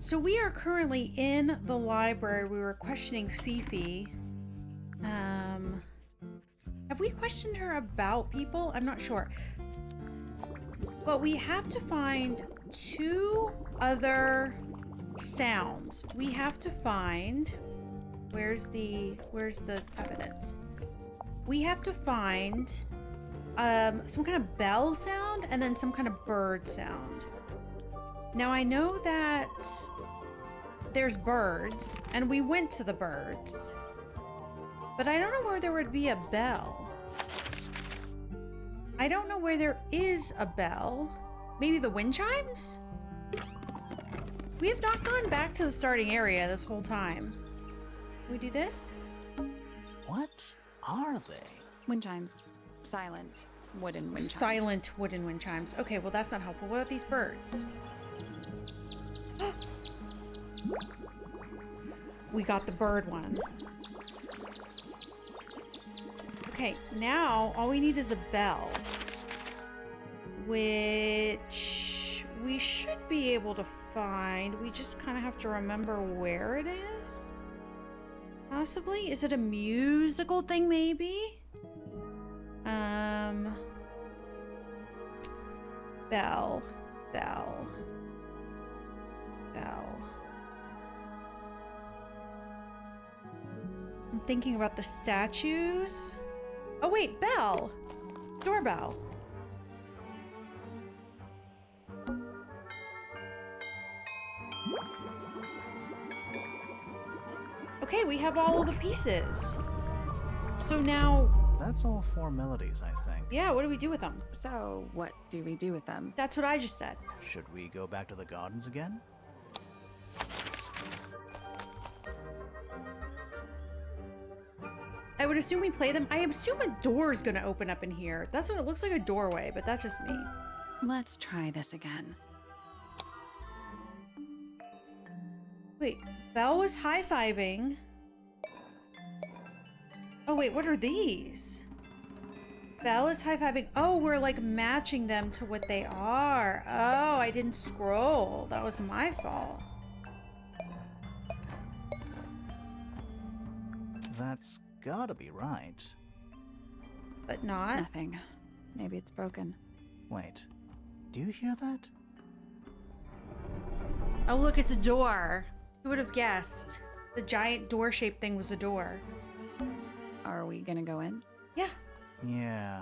So we are currently in the library. We were questioning Fifi. Have we questioned her about people? I'm not sure. But we have to find 2 other sounds. We have to find... Where's the evidence? We have to find some kind of bell sound and then some kind of bird sound. Now I know that there's birds and we went to the birds, but I don't know where there would be a bell. I don't know where there is a bell. Maybe the wind chimes? We have not gone back to the starting area this whole time. Can we do this? What are they? Wind chimes. Silent wooden wind chimes. Silent wooden wind chimes. Okay, well that's not helpful. What about these birds? We got the bird one. Okay, now all we need is a bell, which we should be able to find. We just kind of have to remember where it is. Possibly? Is it a musical thing, maybe? Bell. I'm thinking about the statues. Oh wait, bell! Doorbell. Okay, we have all of the pieces. So now... That's all 4 melodies, I think. Yeah, what do we do with them? So, what do we do with them? That's what I just said. Should we go back to the gardens again? I would assume we play them. I assume a door's gonna open up in here. That's what it looks like, a doorway, but that's just me. Let's try this again. Wait, Belle was high-fiving. Oh wait, what are these? Belle is high-fiving. Oh, we're like matching them to what they are. Oh, I didn't scroll. That was my fault. That's gotta be right. But not. Nothing. Maybe it's broken. Wait, do you hear that? Oh look, it's a door. Who would have guessed? The giant door-shaped thing was a door. Are we gonna go in? Yeah. Yeah,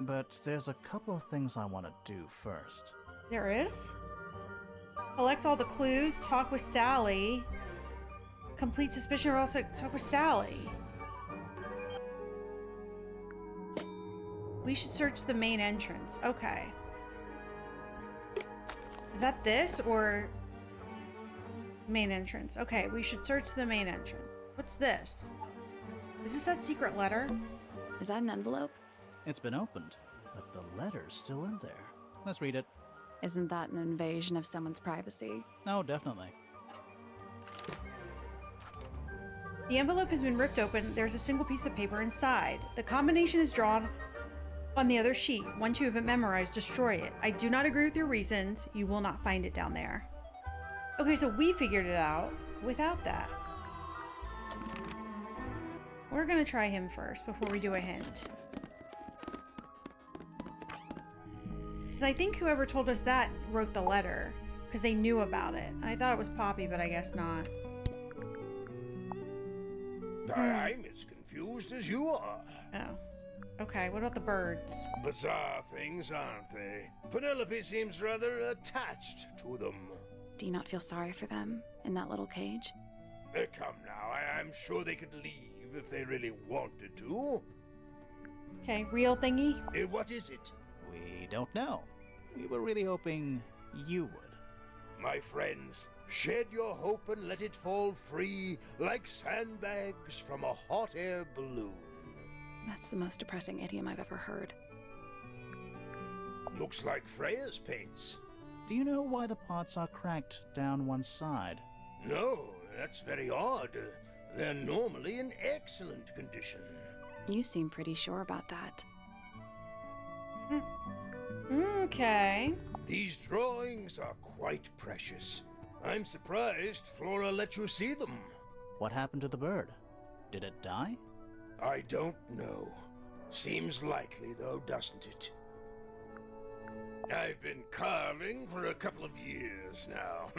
but there's a couple of things I want to do first. There is. Collect all the clues, talk with Sally. Complete suspicion or also talk with Sally. We should search the main entrance. Okay. Is that this or main entrance? Okay, we should search the main entrance. What's this? Is this that secret letter? Is that an envelope? It's been opened, but the letter's still in there. Let's read it. Isn't that an invasion of someone's privacy? Oh, definitely. The envelope has been ripped open. There's a single piece of paper inside. The combination is drawn on the other sheet. Once you have it memorized, destroy it. I do not agree with your reasons. You will not find it down there. Okay, so we figured it out without that. We're gonna try him first before we do a hint. I think whoever told us that wrote the letter because they knew about it. I thought it was Poppy, but I guess not. I'm as confused as you are. Oh. Okay, what about the birds? Bizarre things, aren't they? Penelope seems rather attached to them. Do you not feel sorry for them in that little cage? Come now, I'm sure they could leave if they really wanted to. Okay, real thingy? What is it? We don't know. We were really hoping you would. My friends, shed your hope and let it fall free like sandbags from a hot air balloon. That's the most depressing idiom I've ever heard. Looks like Freya's paints. Do you know why the pots are cracked down one side? No, that's very odd. They're normally in excellent condition. You seem pretty sure about that. Okay. These drawings are quite precious. I'm surprised Flora let you see them. What happened to the bird? Did it die? I don't know. Seems likely, though, doesn't it? I've been carving for a couple of years now.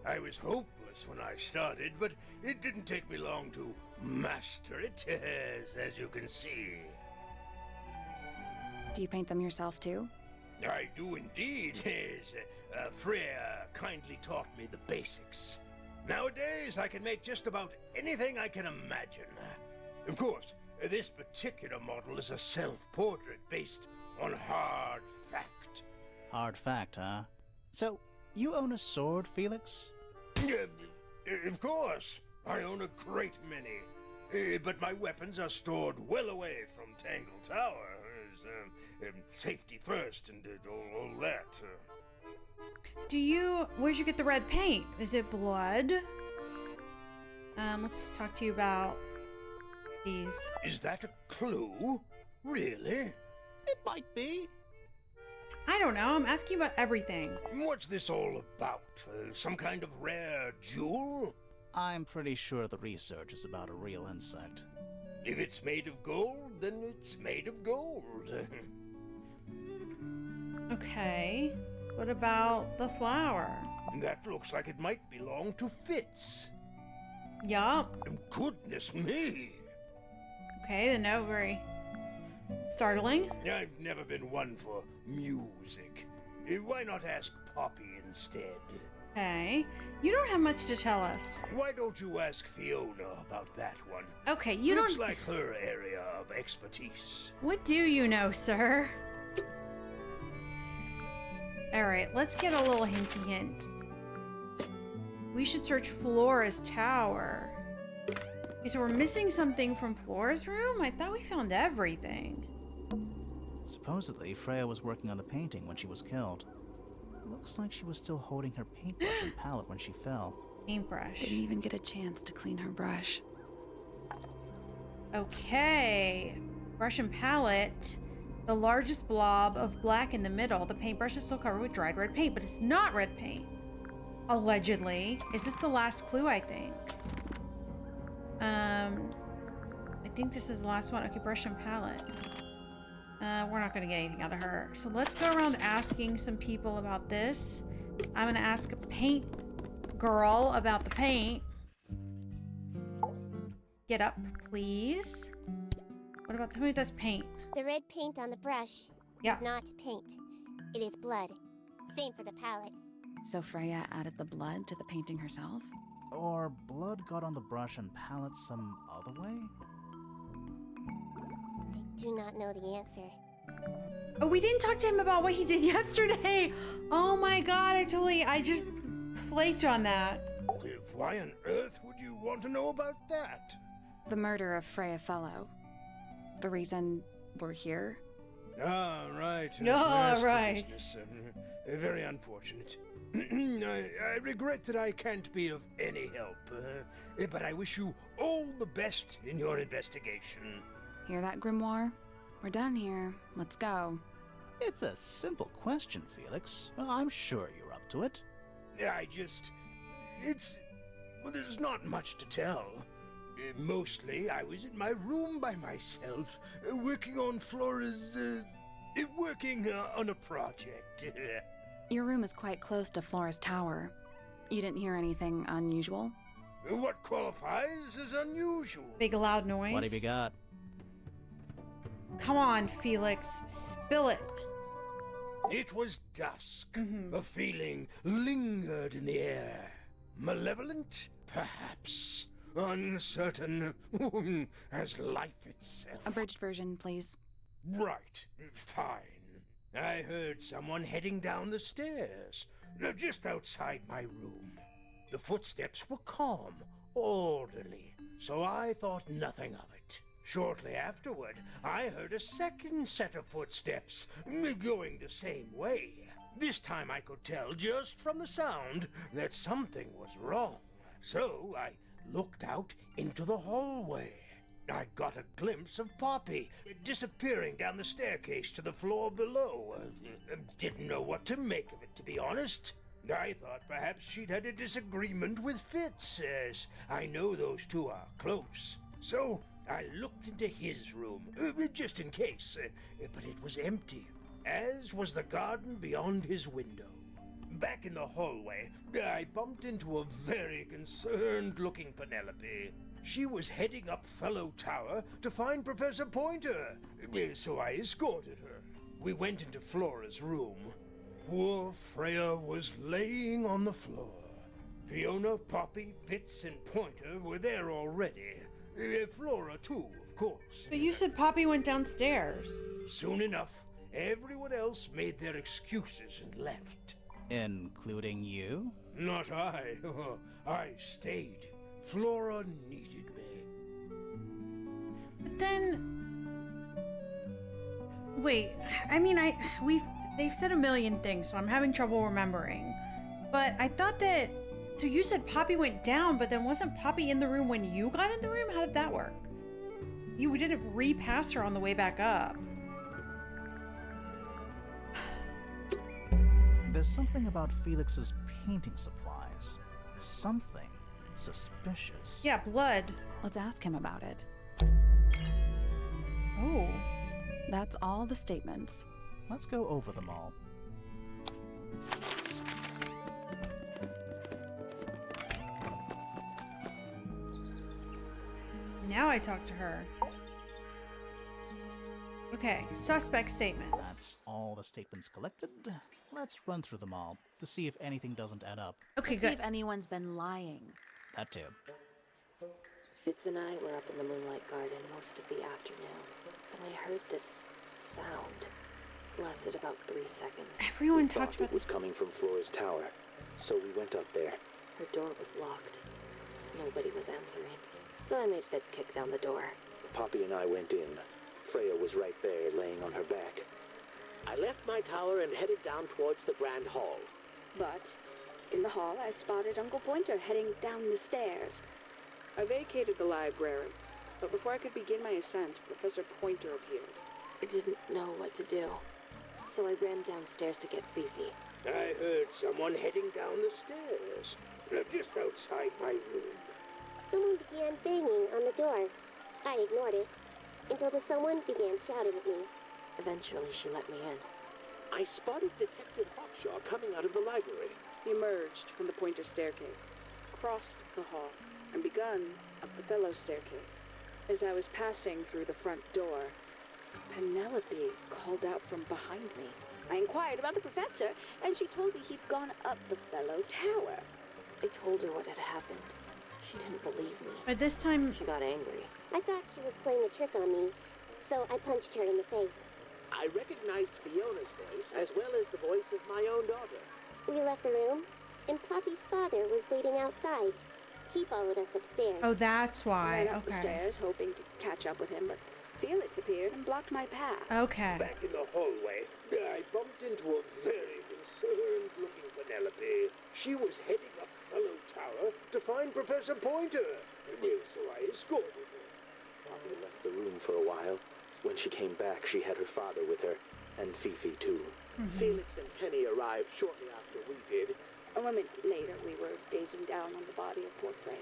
I was hopeless when I started, but it didn't take me long to master it, as you can see. Do you paint them yourself too? I do indeed. Freya kindly taught me the basics. Nowadays, I can make just about anything I can imagine. Of course, this particular model is a self-portrait based on hard fact. Hard fact, huh? So, you own a sword, Felix? Of course. I own a great many. But my weapons are stored well away from Tangle Tower. Safety first and all that. Where'd you get the red paint? Is it blood? Let's just talk to you about these. Is that a clue? Really? It might be. I don't know. I'm asking about everything. What's this all about? Some kind of rare jewel? I'm pretty sure the research is about a real insect. If it's made of gold, then it's made of gold. Okay. What about the flower? That looks like it might belong to Fitz. Yup. Goodness me! Okay, the note very startling. I've never been one for music. Why not ask Poppy instead? Okay. You don't have much to tell us. Why don't you ask Fiona about that one? Okay, you Looks don't... like her area of expertise. What do you know, sir? Alright, let's get a little hinty hint. We should search Flora's tower. Okay, so we're missing something from Flora's room? I thought we found everything. Supposedly, Freya was working on the painting when she was killed. Looks like she was still holding her paintbrush and palette when she fell. Paintbrush. Didn't even get a chance to clean her brush. Okay. Brush and palette. The largest blob of black in the middle. The paintbrush is still covered with dried red paint, but it's not red paint. Allegedly. Is this the last clue, I think? I think this is the last one. Okay, brush and palette. We're not gonna get anything out of her. So let's go around asking some people about this. I'm gonna ask a paint girl about the paint. Get up, please. What about, tell me this paint? The red paint on the brush Yeah. is not paint. It is blood. Same for the palette. So Freya added the blood to the painting herself? Or blood got on the brush and palette some other way? I do not know the answer. Oh, we didn't talk to him about what he did yesterday. Oh my god, I just flaked on that. Why on earth would you want to know about that? The murder of Freya Fellow. The reason we're here? Ah, right. Ah, rest of right. business. Very unfortunate. I regret that I can't be of any help, but I wish you all the best in your investigation. Hear that, Grimoire? We're done here. Let's go. It's a simple question, Felix. I'm sure you're up to it. Well, there's not much to tell. Mostly, I was in my room by myself, working on Flora's, on a project. Your room is quite close to Flora's tower. You didn't hear anything unusual? What qualifies as unusual? Big loud noise. What have you got? Come on, Felix. Spill it. It was dusk. A feeling lingered in the air. Malevolent, perhaps. Uncertain as life itself. Abridged version, please. Right. Fine. I heard someone heading down the stairs, just outside my room. The footsteps were calm, orderly, so I thought nothing of it. Shortly afterward, I heard a second set of footsteps, going the same way. This time I could tell just from the sound that something was wrong. So I looked out into the hallway. I got a glimpse of Poppy disappearing down the staircase to the floor below. Didn't know what to make of it, to be honest. I thought perhaps she'd had a disagreement with Fitz, as I know those two are close. So I looked into his room, just in case, but it was empty, as was the garden beyond his window. Back in the hallway, I bumped into a very concerned-looking Penelope. She was heading up Fellow Tower to find Professor Pointer, so I escorted her. We went into Flora's room. Poor Freya was laying on the floor. Fiona, Poppy, Fitz, and Pointer were there already. Flora, too, of course. But you said Poppy went downstairs. Soon enough, everyone else made their excuses and left. Including you? Not I. I stayed. Flora needed me. But then, wait. I mean, they've said a million things, so I'm having trouble remembering. But I thought that. So you said Poppy went down, but then wasn't Poppy in the room when you got in the room? How did that work? We didn't repass her on the way back up. There's something about Felix's painting supplies. Something suspicious. Yeah, blood. Let's ask him about it. Oh. That's all the statements. Let's go over them all. Now I talk to her. Okay, suspect statements. That's all the statements collected. Let's run through them all to see if anything doesn't add up. Okay, To see good. if anyone's been lying. That too. Fitz and I were up in the Moonlight Garden most of the afternoon. Then I heard this sound. Lasted about 3 seconds. Everyone We talked thought about it was this. coming from Flora's tower, so we went up there. Her door was locked. Nobody was answering. So I made Fitz kick down the door. Poppy and I went in. Freya was right there, laying on her back. I left my tower and headed down towards the Grand Hall. But in the hall, I spotted Uncle Pointer heading down the stairs. I vacated the library, but before I could begin my ascent, Professor Pointer appeared. I didn't know what to do. So I ran downstairs to get Fifi. I heard someone heading down the stairs, just outside my room. Someone began banging on the door. I ignored it until the someone began shouting at me. Eventually, she let me in. I spotted Detective Hawkshaw coming out of the library. He emerged from the Pointer staircase, crossed the hall, and begun up the fellow staircase. As I was passing through the front door, Penelope called out from behind me. I inquired about the professor, and she told me he'd gone up the fellow tower. I told her what had happened. She didn't believe me. But this time, She got angry. I thought she was playing a trick on me, so I punched her in the face. I recognized Fiona's voice as well as the voice of my own daughter. We left the room, and Poppy's father was waiting outside. He followed us upstairs. oh, that's I why. ran up the Okay. stairs, hoping to catch up with him, but Felix appeared and blocked my path. Okay. Back in the hallway, I bumped into a very concerned-looking Penelope. She was heading up Fellow Tower to find Professor Pointer, so I escorted her. Poppy left the room for a while. When she came back, she had her father with her, and Fifi too. Felix and Penny arrived shortly after we did. A moment later, we were gazing down on the body of poor Freya.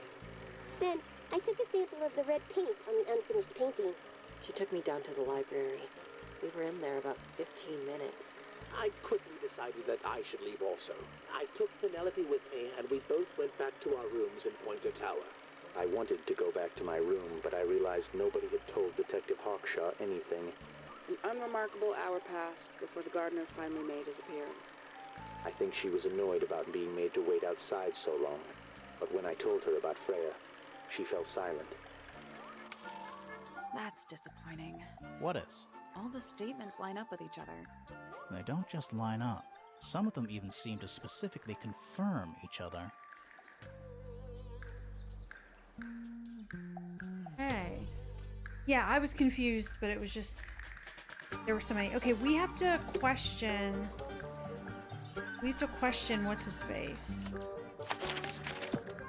Then I took a sample of the red paint on the unfinished painting. She took me down to the library. We were in there about 15 minutes. I quickly decided that I should leave also. I took Penelope with me, and we both went back to our rooms in Pointer Tower. I wanted to go back to my room, but I realized nobody had told Detective Hawkshaw anything. An unremarkable hour passed before the gardener finally made his appearance. I think she was annoyed about being made to wait outside so long. But when I told her about Freya, she fell silent. That's disappointing. What is? All the statements line up with each other. They don't just line up. Some of them even seem to specifically confirm each other. Hey. Yeah, I was confused, but it was just... There were so many. Okay, we have to question... what's his face.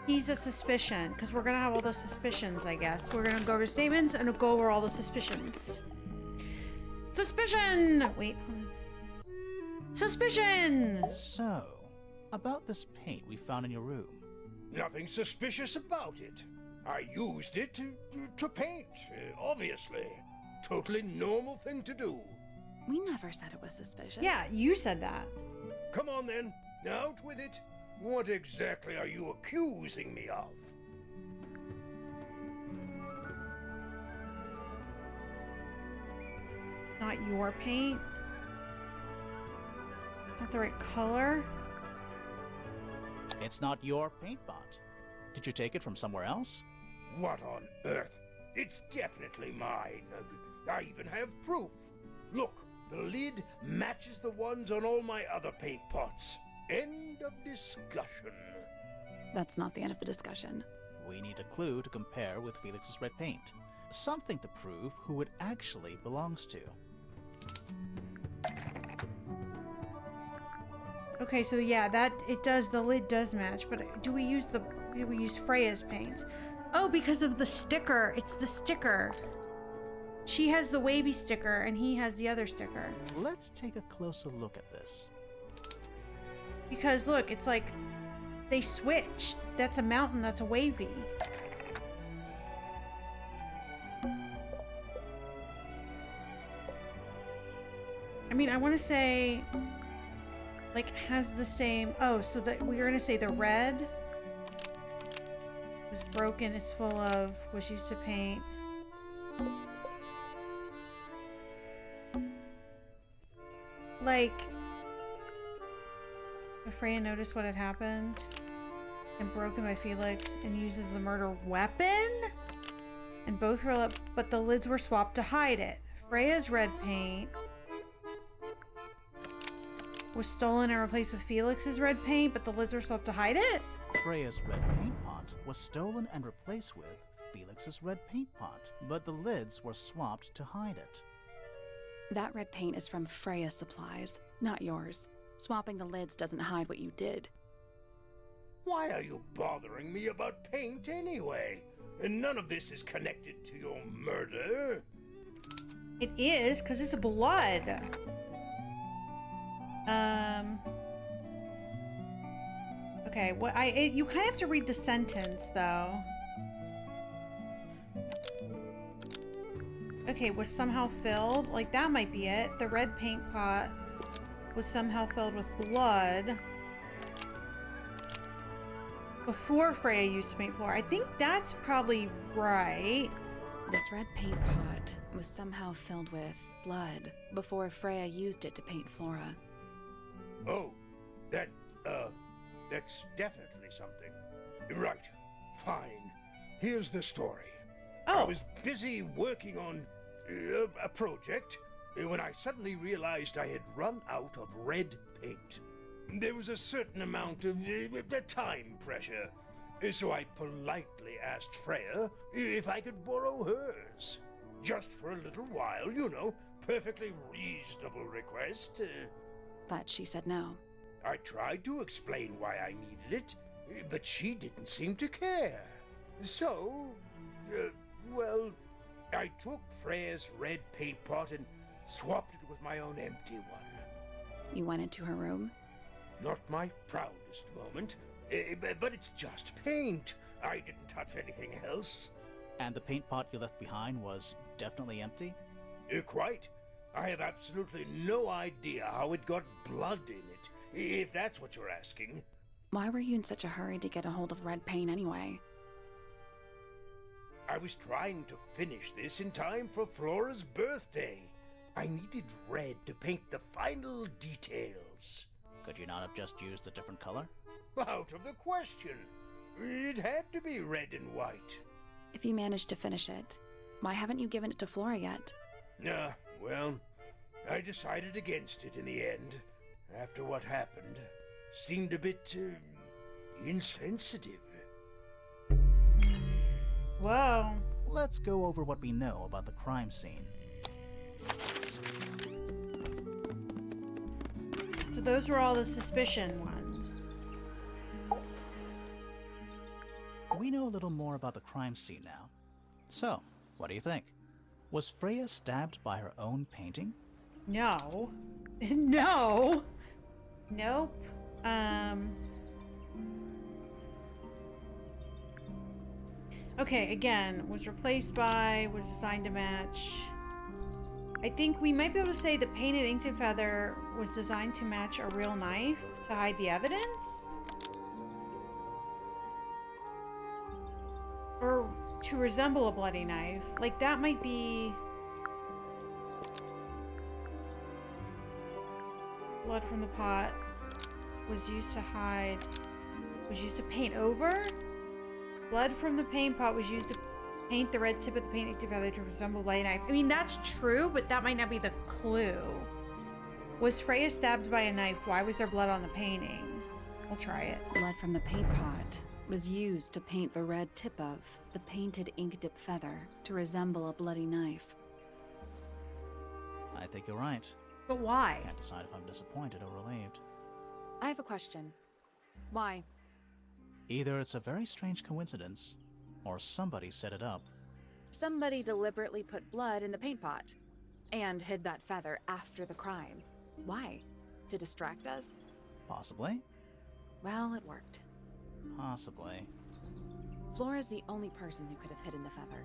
He's a suspicion, because we're gonna have all the suspicions, I guess. We're gonna go over statements and go over all the suspicions. Suspicion! Wait, hold on. Suspicion! So, About this paint we found in your room. Nothing suspicious about it. I used it to paint, obviously. Totally normal thing to do. We never said it was suspicious. Yeah, you said that. Come on then, out with it. What exactly are you accusing me of? Not your paint. It's not the right color. It's not your paint pot. Did you take it from somewhere else? What on earth? It's definitely mine. I even have proof. Look, the lid matches the ones on all my other paint pots. End of discussion. That's not the end of the discussion. We need a clue to compare with Felix's red paint. Something to prove who it actually belongs to. Okay, so yeah, that it does. The lid does match, but do we use Freya's paints? Oh, because of the sticker. It's the sticker. She has the wavy sticker, and he has the other sticker. Let's take a closer look at this. Because look, it's like they switched. That's a mountain. That's a wavy. I mean, I want to say, like, has the same. Oh, so that we're gonna say the red was broken. It's full of was used to paint. Like, Freya noticed what had happened and broken by Felix and uses the murder weapon. And both were up, but the lids were swapped to hide it. Freya's red paint was stolen and replaced with Felix's red paint, but the lids were swapped to hide it? Freya's red paint pot was stolen and replaced with Felix's red paint pot, but the lids were swapped to hide it. That red paint is from Freya's supplies, not yours. Swapping the lids doesn't hide what you did. Why are you bothering me about paint anyway? And none of this is connected to your murder. It is, because it's blood. Okay, you kind of have to read the sentence, though. Okay, was somehow filled. Like, that might be it. The red paint pot was somehow filled with blood before Freya used to paint Flora. I think that's probably right. This red paint pot was somehow filled with blood before Freya used it to paint Flora. Oh, that's definitely something. Right, fine. Here's the story. Oh. I was busy working on a project when I suddenly realized I had run out of red paint. There was a certain amount of time pressure, so I politely asked Freya if I could borrow hers. Just for a little while, you know, perfectly reasonable request. But she said no. I tried to explain why I needed it, but she didn't seem to care. So, well, I took Freya's red paint pot and swapped it with my own empty one. You went into her room? Not my proudest moment, but it's just paint. I didn't touch anything else. And the paint pot you left behind was definitely empty? Quite. I have absolutely no idea how it got blood in it, if that's what you're asking. Why were you in such a hurry to get a hold of red paint anyway? I was trying to finish this in time for Flora's birthday. I needed red to paint the final details. Could you not have just used a different color? Out of the question. It had to be red and white. If you managed to finish it, why haven't you given it to Flora yet? Well, I decided against it in the end. After what happened, seemed a bit insensitive. Whoa. Let's go over what we know about the crime scene. So those were all the suspicion ones. We know a little more about the crime scene now. So, what do you think? Was Freya stabbed by her own painting? No. No. Nope. Okay, again, was replaced by, was designed to match. I think we might be able to say the painted inked feather was designed to match a real knife to hide the evidence? Or to resemble a bloody knife. Like, that might be... Blood from the pot was used to hide... Was used to paint over? Blood from the paint pot was used to paint the red tip of the paint inked feather to resemble a bloody knife. I mean, that's true, but that might not be the clue. Was Freya stabbed by a knife? Why was there blood on the painting? I'll try it. Blood from the paint pot was used to paint the red tip of the painted ink dip feather to resemble a bloody knife. I think you're right. But why? I can't decide if I'm disappointed or relieved. I have a question. Why? Either it's a very strange coincidence, or somebody set it up. Somebody deliberately put blood in the paint pot and hid that feather after the crime. Why? To distract us? Possibly. Well, it worked. Possibly. Flora's the only person who could have hidden the feather,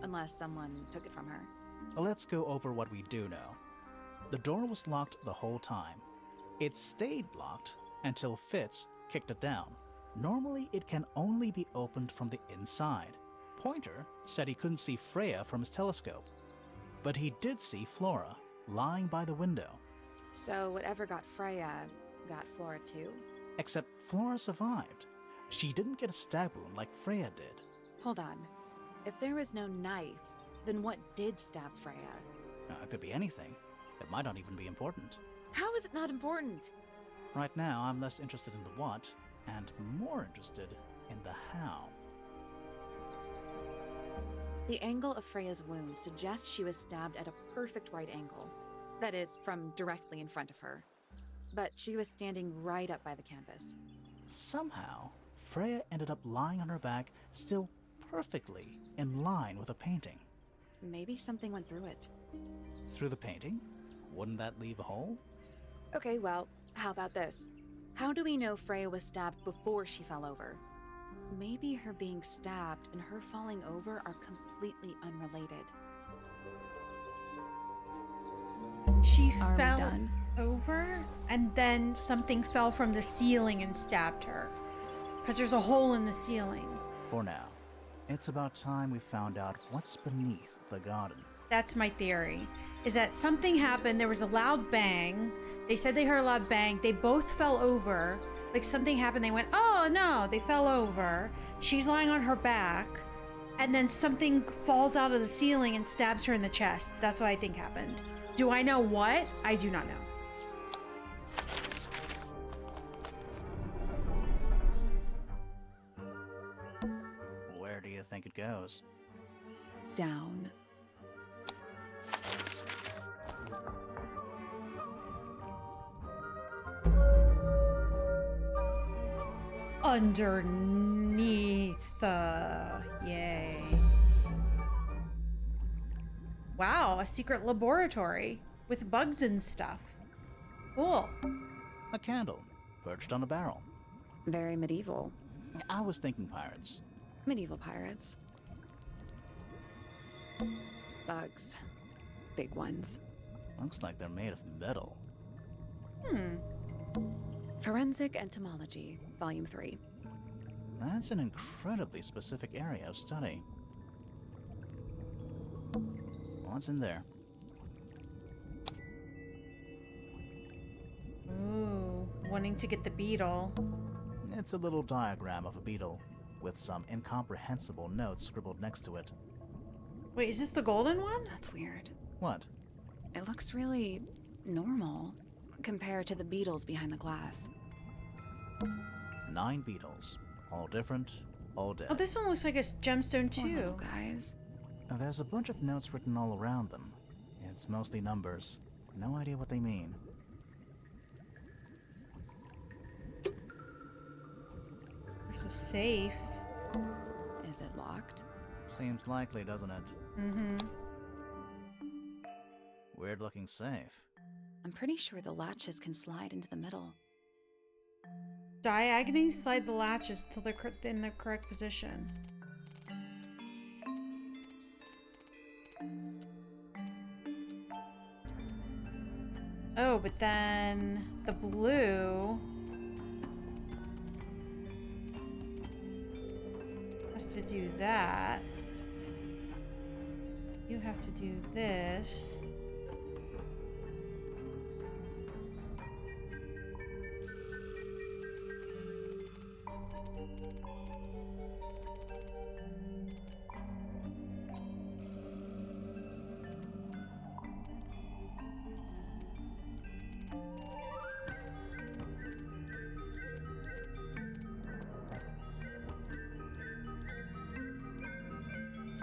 unless someone took it from her. Let's go over what we do know. The door was locked the whole time. It stayed locked until Fitz kicked it down. Normally, it can only be opened from the inside. Pointer said he couldn't see Freya from his telescope, but he did see Flora lying by the window. So whatever got Freya got Flora too? Except Flora survived. She didn't get a stab wound like Freya did. Hold on. If there was no knife, then what did stab Freya? It could be anything. It might not even be important. How is it not important? Right now, I'm less interested in the what, and more interested in the how. The angle of Freya's wound suggests she was stabbed at a perfect right angle. That is, from directly in front of her. But she was standing right up by the canvas. Somehow, Freya ended up lying on her back, still perfectly in line with a painting. Maybe something went through it. Through the painting? Wouldn't that leave a hole? Okay, well, how about this? How do we know Freya was stabbed before she fell over? Maybe her being stabbed and her falling over are completely unrelated. She Are we fell done? over, and then something fell from the ceiling and stabbed her. Because there's a hole in the ceiling. For now. It's about time we found out what's beneath the garden. That's my theory. Is that something happened, there was a loud bang. They said they heard a loud bang. They both fell over. Like something happened, they went, oh no, they fell over. She's lying on her back. And then something falls out of the ceiling and stabs her in the chest. That's what I think happened. Do I know what? I do not know. Where do you think it goes? Down. Underneath. Yay. Wow, a secret laboratory with bugs and stuff. Cool. A candle, perched on a barrel. Very medieval. I was thinking pirates. Medieval pirates. Bugs. Big ones. Looks like they're made of metal. Forensic Entomology, Volume 3. That's an incredibly specific area of study. What's in there? Ooh, wanting to get the beetle. It's a little diagram of a beetle, with some incomprehensible notes scribbled next to it. Wait, is this the golden one? That's weird. What? It looks really normal compared to the beetles behind the glass. 9 beetles. All different, all dead. Oh, this one looks like a gemstone Poor little too. guys. Now, there's a bunch of notes written all around them. It's mostly numbers. No idea what they mean. There's a safe. Is it locked? Seems likely, doesn't it? Mm-hmm. Weird looking safe. I'm pretty sure the latches can slide into the middle. Diagonally slide the latches till they're in the correct position. Oh, but then the blue has to do that. You have to do this.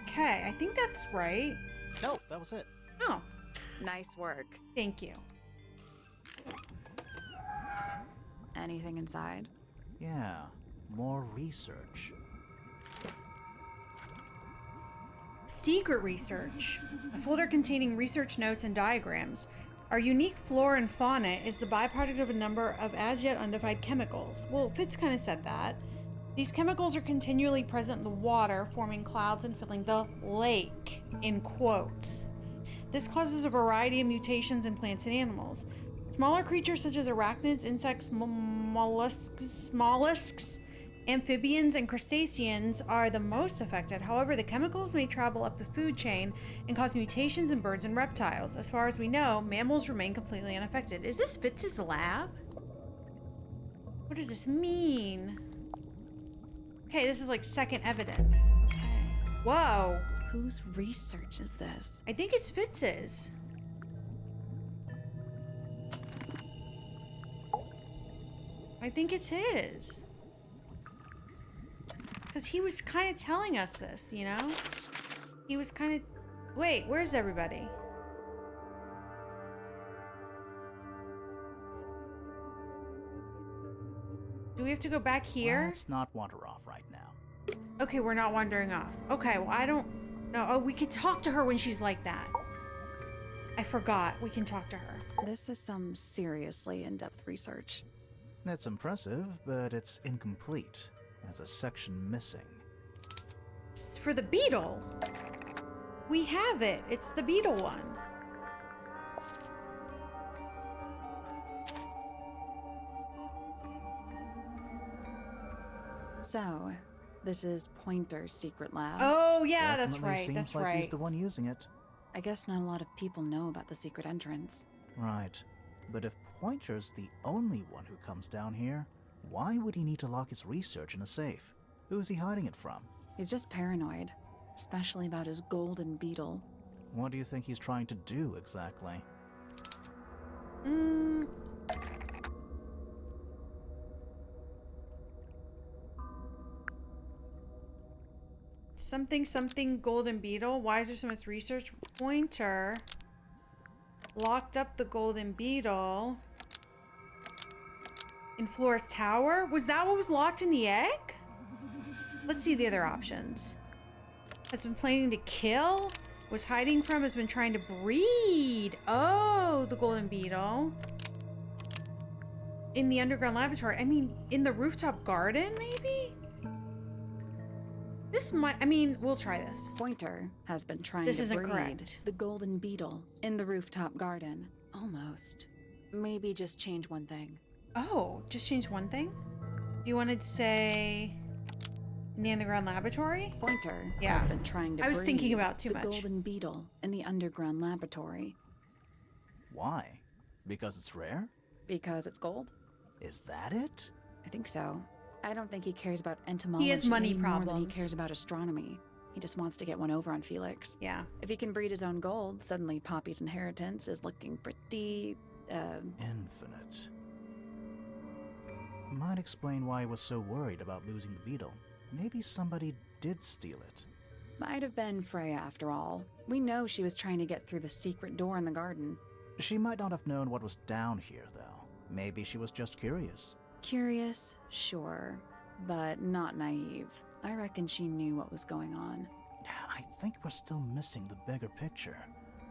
Okay, I think that's right. No, that was it. Oh, Nice work. thank you. Anything inside? Yeah, more research. Secret research. A folder containing research notes and diagrams. Our unique flora and fauna is the byproduct of a number of as yet undefined chemicals. Well, Fitz kind of said that. These chemicals are continually present in the water, forming clouds and filling the lake, in quotes. This causes a variety of mutations in plants and animals. Smaller creatures such as arachnids, insects, mollusks, amphibians, and crustaceans are the most affected. However, the chemicals may travel up the food chain and cause mutations in birds and reptiles. As far as we know, mammals remain completely unaffected. Is this Fitz's lab? What does this mean? Okay, this is like second evidence. Okay. Whoa. Whose research is this? I think it's Fitz's. I think it's his. Because he was kind of telling us this, you know? He was kind of... Wait, where's everybody? Do we have to go back here? Let's not wander off right now. Okay, we're not wandering off. Okay, well, I don't know. Oh, we could talk to her when she's like that. I forgot. We can talk to her. This is some seriously in-depth research. That's impressive, but it's incomplete. There's a section missing. It's for the beetle. We have it. It's the beetle one. So, this is Pointer's secret lab. Oh, yeah, that's Definitely right. seems That's like right. he's the one using it. I guess not a lot of people know about the secret entrance. Right. But if Pointer's the only one who comes down here, why would he need to lock his research in a safe? Who is he hiding it from? He's just paranoid, especially about his golden beetle. What do you think he's trying to do exactly? Something golden beetle. Why is there so much research? Pointer locked up the golden beetle in Flora's tower. Was that what was locked in the egg? Let's see the other options. Has been planning to kill. Was hiding from. Has been trying to breed. Oh, the golden beetle. In the underground laboratory. I mean, in the rooftop garden, maybe? This might, I mean, we'll try this. Pointer has been trying This to isn't breed correct. the golden beetle in the rooftop garden. Almost. Maybe just change one thing. Oh, just change one thing? Do you want to say in the underground laboratory? Pointer Yeah. has been trying to I was breed thinking about too the much. golden beetle in the underground laboratory. Why? Because it's rare? Because it's gold? Is that it? I think so. I don't think he cares about entomology money any more than he problems. cares about astronomy. He just wants to get one over on Felix. Yeah. If he can breed his own gold, suddenly Poppy's inheritance is looking pretty, Infinite. Might explain why he was so worried about losing the beetle. Maybe somebody did steal it. might have been Freya after all. We know she was trying to get through the secret door in the garden. She might not have known what was down here, though. Maybe she was just curious. Curious, sure, but not naive. I reckon she knew what was going on. I think we're still missing the bigger picture.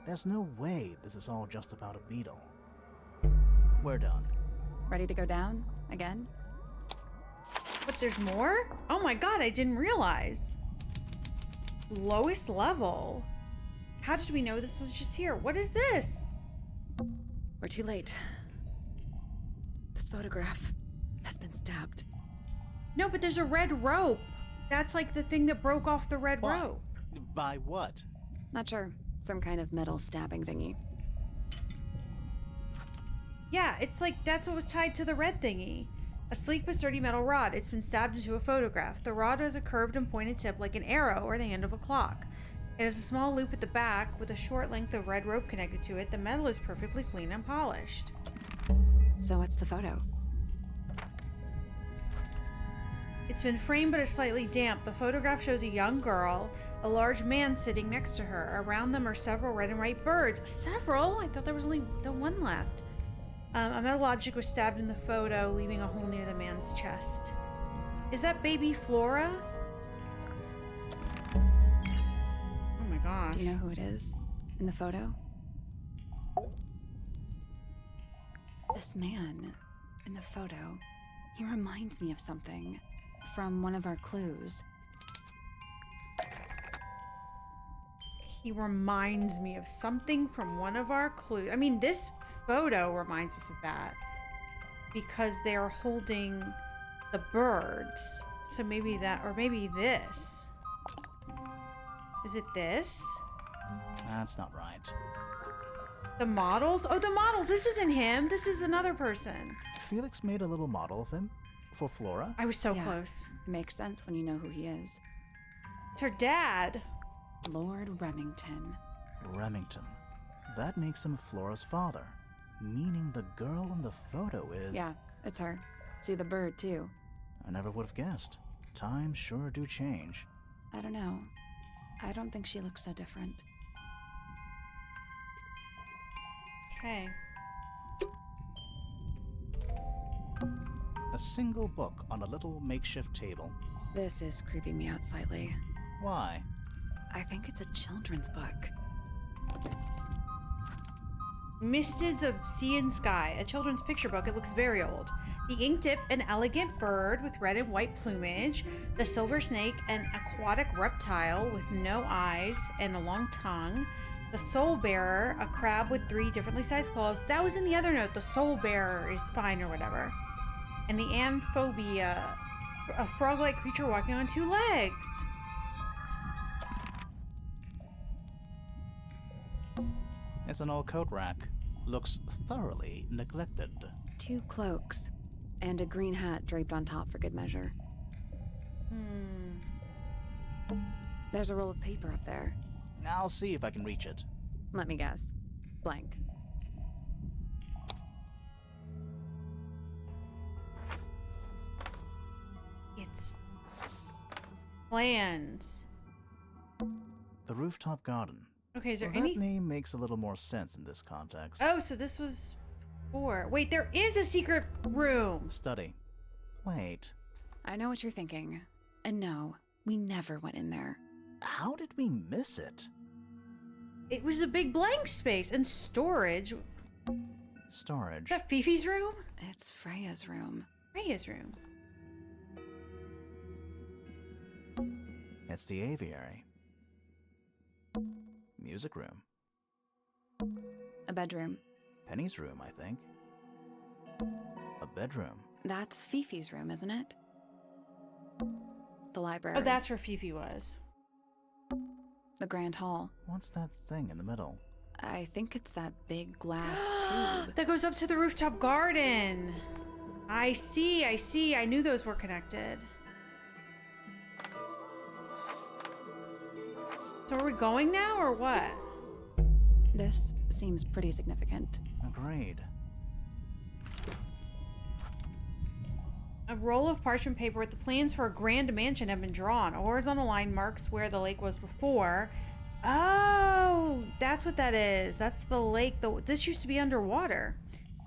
There's no way this is all just about a beetle. We're done. Ready to go down? Again? But there's more? Oh my god, I didn't realize. Lowest level. How did we know this was just here? What is this? We're too late. This photograph has been stabbed. No, but there's a red rope. That's like the thing that broke off the red Why? rope. By what? Not sure. Some kind of metal stabbing thingy. Yeah, it's like that's what was tied to the red thingy. A sleek but sturdy metal rod. It's been stabbed into a photograph. The rod has a curved and pointed tip like an arrow or the hand of a clock. It has a small loop at the back with a short length of red rope connected to it. The metal is perfectly clean and polished. So what's the photo? It's been framed but is slightly damp. The photograph shows a young girl, a large man sitting next to her. Around them are several red and white birds. Several? I thought there was only the one left. A metal object was stabbed in the photo, leaving a hole near the man's chest. Is that baby Flora? Oh my gosh. Do you know who it is in the photo? This man in the photo, he reminds me of something from one of our clues. He reminds me of something from one of our clues. I mean, this photo reminds us of that because they are holding the birds. So maybe that, or maybe this. Is it this? That's not right. The models? Oh, the models. This isn't him. This is another person. Felix made a little model of him for Flora. I was so Yeah. close. It makes sense when you know who he is. It's her dad. Lord Remington. Remington. That makes him Flora's father, meaning the girl in the photo is... Yeah, it's her. See the bird, too. I never would have guessed. Times sure do change. I don't know. I don't think she looks so different. Okay. A single book on a little makeshift table. This is creeping me out slightly. Why? I think it's a children's book. Mists of Sea and Sky, a children's picture book. It looks very old. The ink tip, an elegant bird with red and white plumage. The silver snake, an aquatic reptile with no eyes and a long tongue. The soul bearer, a crab with 3 differently sized claws. That was in the other note. The soul bearer is fine or whatever. And the amphibia, a frog-like creature walking on 2 legs. It's an old coat rack. Looks thoroughly neglected. 2 cloaks. And a green hat draped on top for good measure. There's a roll of paper up there. I'll see if I can reach it. Let me guess. Blank. It's plans. The rooftop garden. Okay, is there Well, any... that name makes a little more sense in this context. Oh, so this was 4. Wait, there is a secret room. Study. Wait, I know what you're thinking. And no, we never went in there. how did we miss it? It was a big blank space and storage. Storage. Is that Fifi's room? It's Freya's room. Freya's room. It's the aviary. Music room. A bedroom. Penny's room, I think. A bedroom. That's Fifi's room, isn't it? The library. Oh, that's where Fifi was. The grand hall. What's that thing in the middle? I think it's that big glass tube. That goes up to the rooftop garden. I see, I see. I knew those were connected. So are we going now or what? This seems pretty significant. Agreed. A roll of parchment paper with the plans for a grand mansion have been drawn. A horizontal line marks where the lake was before. Oh, that's what that is. That's the lake. This used to be underwater.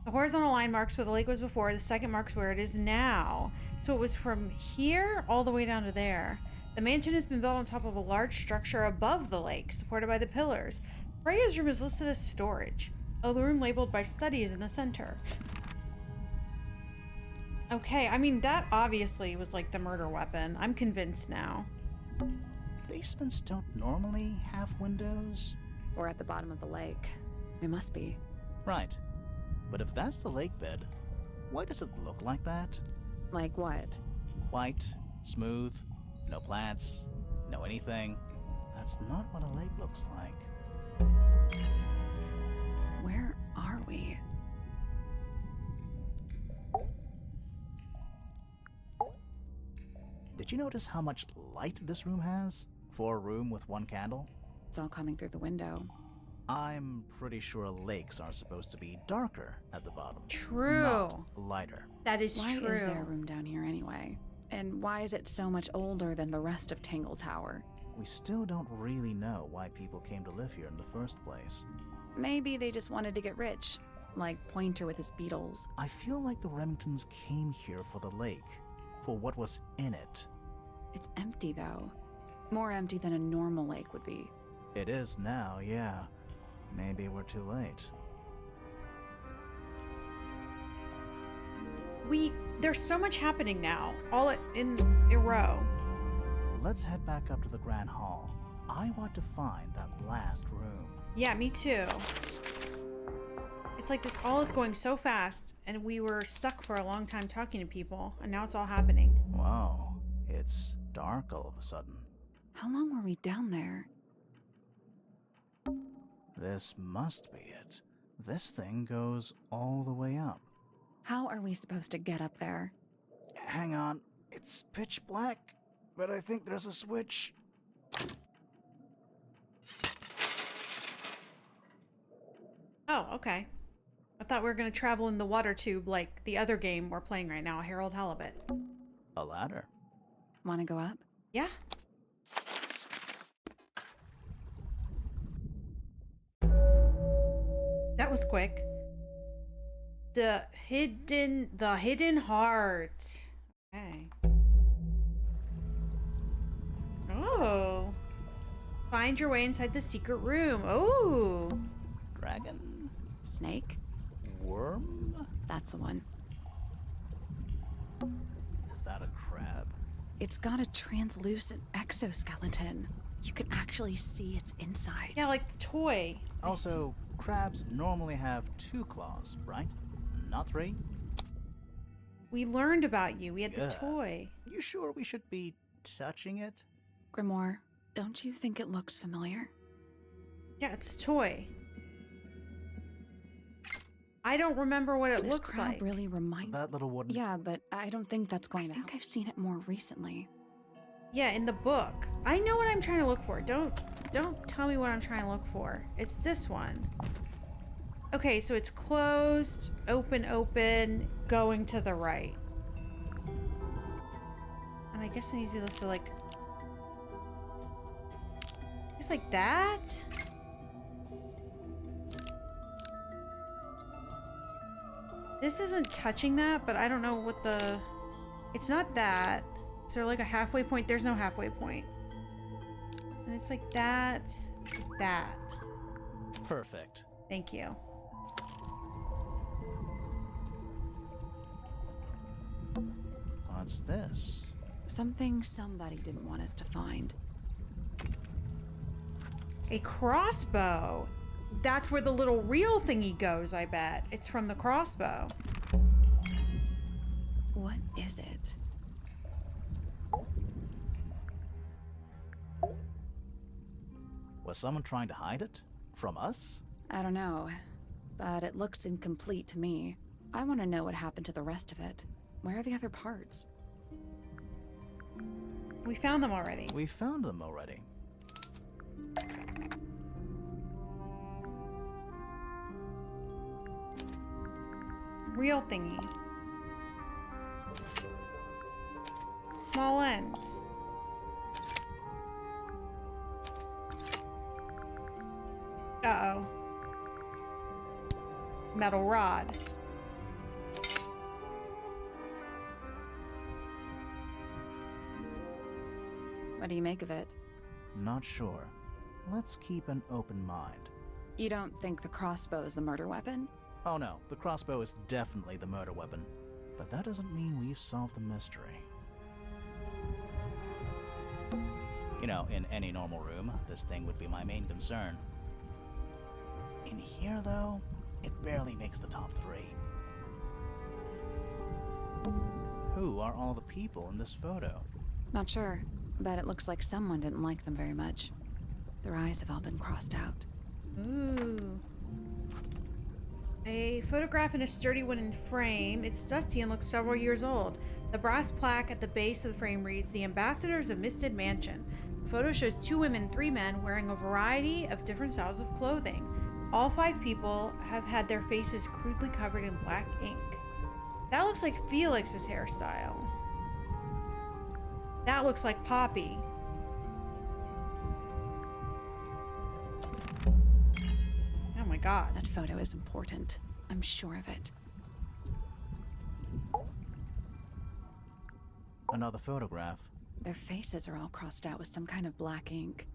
The horizontal line marks where the lake was before. The second marks where it is now. So it was from here all the way down to there. The mansion has been built on top of a large structure above the lake, supported by the pillars. Freya's room is listed as storage. A room labeled by study is in the center. Okay, I mean, that obviously was like the murder weapon. I'm convinced now. Basements don't normally have windows. Or at the bottom of the lake. It must be. Right. But if that's the lake bed, why does it look like that? Like what? White, smooth, no plants, no anything. That's not what a lake looks like. Where are we? Did you notice how much light this room has? For a room with one candle? It's all coming through the window. I'm pretty sure lakes are supposed to be darker at the bottom. True. Not lighter. That is Why true. is there a room down here anyway? And why is it so much older than the rest of Tangle Tower? We still don't really know why people came to live here in the first place. Maybe they just wanted to get rich, like Pointer with his beetles. I feel like the Remingtons came here for the lake, for what was in it. It's empty though. More empty than a normal lake would be. It is now, yeah. Maybe we're too late. There's so much happening now, all in a row. Let's head back up to the Grand Hall. I want to find that last room. Yeah, me too. It's like this all is going so fast, and we were stuck for a long time talking to people, and now it's all happening. Wow, it's dark all of a sudden. How long were we down there? This must be it. This thing goes all the way up. How are we supposed to get up there? Hang on, it's pitch black, but I think there's a switch. Oh, okay. I thought we were going to travel in the water tube like the other game we're playing right now, Harold Halibut. A ladder. Want to go up? Yeah. That was quick. The hidden heart. Okay. Oh. Find your way inside the secret room. Oh. Dragon? Snake? Worm? That's the one. Is that a crab? It's got a translucent exoskeleton. You can actually see its insides. Yeah, like the toy. Also, crabs normally have 2 claws, right? Not 3? We learned about you. We had the Yeah. toy. You sure we should be touching it? Grimoire, don't you think it looks familiar? Yeah, it's a toy. I don't remember what it This looks crab like. really reminds That little wooden... Yeah, but I don't think that's going to help. I think I've seen it more recently. Yeah, in the book. I know what I'm trying to look for. Don't tell me what I'm trying to look for. It's this one. Okay, so it's closed, open, going to the right. And I guess it needs to be lifted like... It's like that? This isn't touching that, but I don't know what the... It's not that. Is there like a halfway point? There's no halfway point. And it's like that, that. Perfect. Thank you. What's this? Something somebody didn't want us to find. A crossbow. That's where the little reel thingy goes, I bet. It's from the crossbow. What is it? Was someone trying to hide it? From us? I don't know, but it looks incomplete to me. I want to know what happened to the rest of it. Where are the other parts? We found them already. We found them already. Reel thingy. Small ends. Uh-oh. Metal rod. What do you make of it? Not sure. Let's keep an open mind. You don't think the crossbow is the murder weapon? Oh no, the crossbow is definitely the murder weapon. But that doesn't mean we've solved the mystery. You know, in any normal room, this thing would be my main concern. In here, though, it barely makes the top 3. Who are all the people in this photo? Not sure, but it looks like someone didn't like them very much. Their eyes have all been crossed out. Ooh. A photograph in a sturdy wooden frame. It's dusty and looks several years old. The brass plaque at the base of the frame reads, "The Ambassadors of Misted Mansion." The photo shows 2 women, 3 men wearing a variety of different styles of clothing. All 5 people have had their faces crudely covered in black ink. That looks like Felix's hairstyle. That looks like Poppy. Oh my god. That photo is important. I'm sure of it. Another photograph. Their faces are all crossed out with some kind of black ink.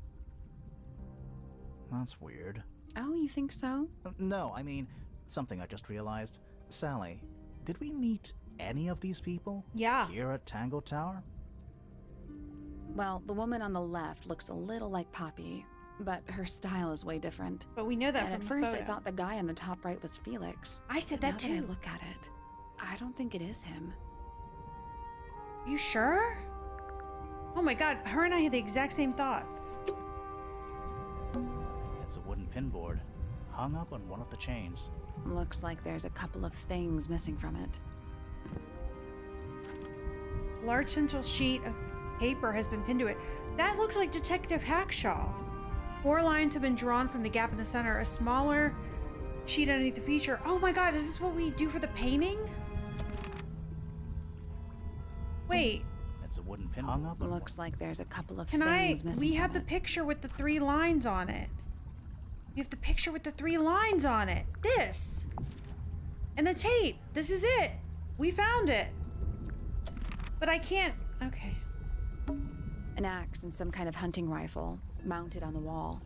That's weird. Oh, you think so? No, I mean, something I just realized. Sally, did we meet any of these people? Yeah. Here at Tangle Tower? Well, the woman on the left looks a little like Poppy, but her style is way different. But we know that And from at the first photo. I thought the guy on the top right was Felix. I said But that now too. that I look at it, I don't think it is him. You sure? Oh my god, her and I had the exact same thoughts. It's a wooden pinboard, hung up on one of the chains. Looks like there's a couple of things missing from it. Large central sheet of paper has been pinned to it. That looks like Detective Hackshaw. 4 lines have been drawn from the gap in the center. A smaller sheet underneath the feature. Oh my god, is this what we do for the painting? Wait, It's a wooden pin hung up on Looks like there's a couple of can I? things missing We have from the it. picture with the 3 lines on it. We have the picture with the 3 lines on it. This. And the tape. This is it. We found it. But I can't. Okay. An axe and some kind of hunting rifle mounted on the wall.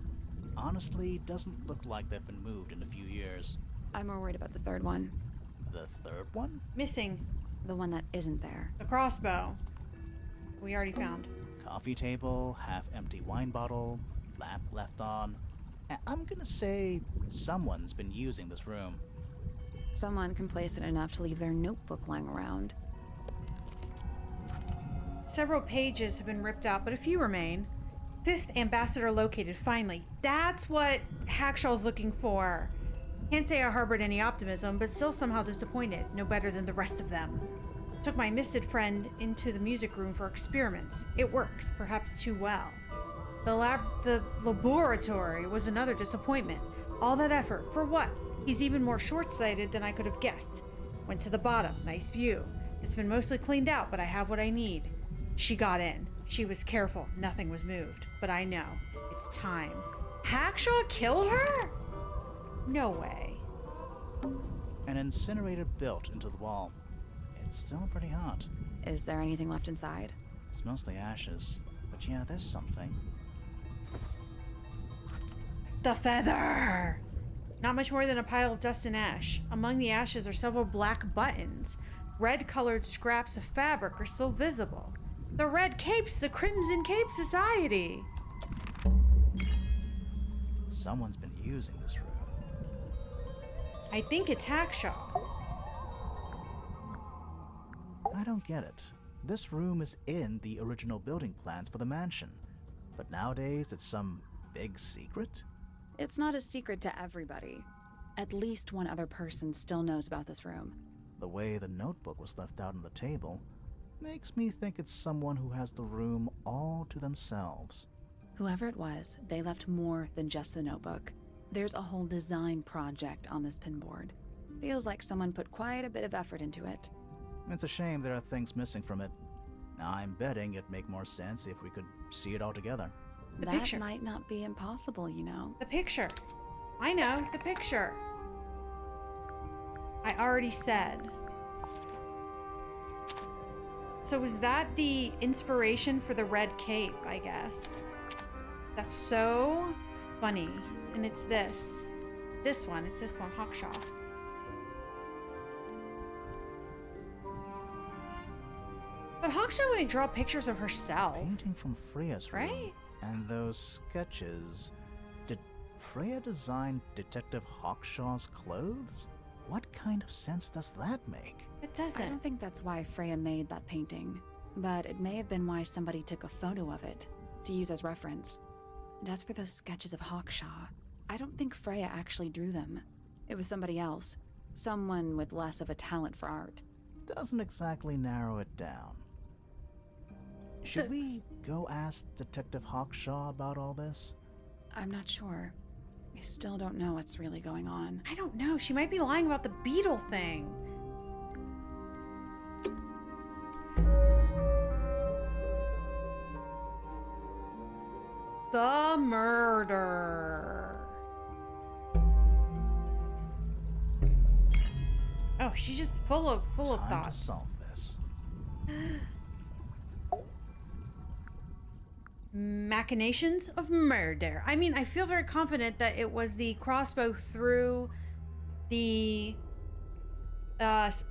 Honestly, doesn't look like they've been moved in a few years. I'm more worried about the third one. The third one? Missing The one that isn't there. the crossbow. We already found. Coffee table, half-empty wine bottle, lamp left on. I'm gonna say someone's been using this room. Someone complacent enough to leave their notebook lying around. Several pages have been ripped out, but a few remain. 5th ambassador located, finally. That's what Hackshaw's looking for. Can't say I harbored any optimism, but still somehow disappointed. No better than the rest of them. Took my misted friend into the music room for experiments. It works, perhaps too well. The laboratory was another disappointment. All that effort, for what? He's even more short-sighted than I could have guessed. Went to the bottom, nice view. It's been mostly cleaned out, but I have what I need. She got in. She was careful, nothing was moved. But I know, it's time. Hackshaw killed her? No way. An incinerator built into the wall. It's still pretty hot. Is there anything left inside? It's mostly ashes. But yeah, there's something. The feather! Not much more than a pile of dust and ash. Among the ashes are several black buttons. Red-colored scraps of fabric are still visible. The Red Capes, the Crimson Cape Society! Someone's been using this room. I think it's Hackshaw. I don't get it. This room is in the original building plans for the mansion. But nowadays it's some big secret? It's not a secret to everybody. At least one other person still knows about this room. The way the notebook was left out on the table makes me think it's someone who has the room all to themselves. Whoever it was, they left more than just the notebook. There's a whole design project on this pinboard. Feels like someone put quite a bit of effort into it. It's a shame there are things missing from it. I'm betting it'd make more sense if we could see it all together. The That picture. might not be impossible, you know. The picture. I know, the picture. I already said. So was that the inspiration for the Red Cape, I guess? That's so funny. And it's this. This one, it's this one, Hawkshaw. But Hawkshaw wouldn't draw pictures of herself. Painting from Freya's room. Right? And those sketches. Did Freya design Detective Hawkshaw's clothes? What kind of sense does that make? It I doesn't. don't think that's why Freya made that painting, but it may have been why somebody took a photo of it to use as reference. And as for those sketches of Hawkshaw, I don't think Freya actually drew them. It was somebody else. Someone with less of a talent for art. Doesn't exactly narrow it down. Should we go ask Detective Hawkshaw about all this? I'm not sure. I still don't know what's really going on. I don't know. She might be lying about the beetle thing. The murder. Oh, she's just full of Time thoughts. to solve this. Machinations of murder. I mean, I feel very confident that it was the crossbow through the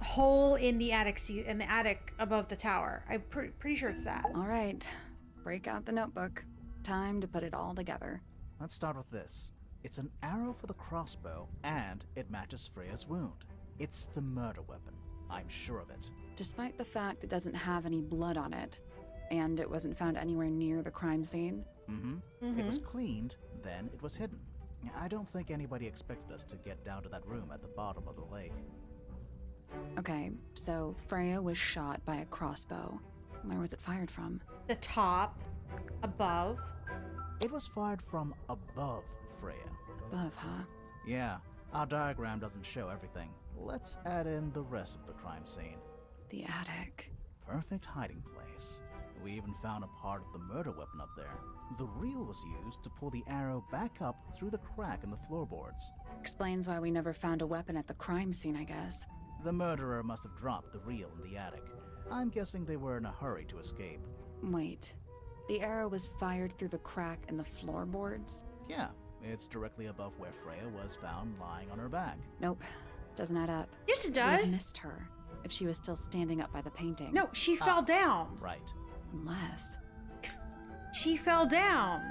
hole in the attic above the tower. I'm pretty sure it's that. All right, break out the notebook. Time to put it all together. Let's start with this. It's an arrow for the crossbow, and it matches Freya's wound. It's the murder weapon. I'm sure of it. Despite the fact it doesn't have any blood on it, and it wasn't found anywhere near the crime scene. It was cleaned, then it was hidden. I don't think anybody expected us to get down to that room at the bottom of the lake. Okay, so Freya was shot by a crossbow. Where was it fired from? The top, above. It was fired from above Freya. Above, huh? Yeah, our diagram doesn't show everything. Let's add in the rest of the crime scene. The attic. Perfect hiding place. We even found a part of the murder weapon up there. The reel was used to pull the arrow back up through the crack in the floorboards. Explains why we never found a weapon at the crime scene, I guess. The murderer must have dropped the reel in the attic. I'm guessing they were in a hurry to escape. Wait. The arrow was fired through the crack in the floorboards? Yeah, it's directly above where Freya was found lying on her back. Nope. Doesn't add up. Yes, it We would have does. missed her if she was still standing up by the painting. No, she fell down. Right. Unless She fell down.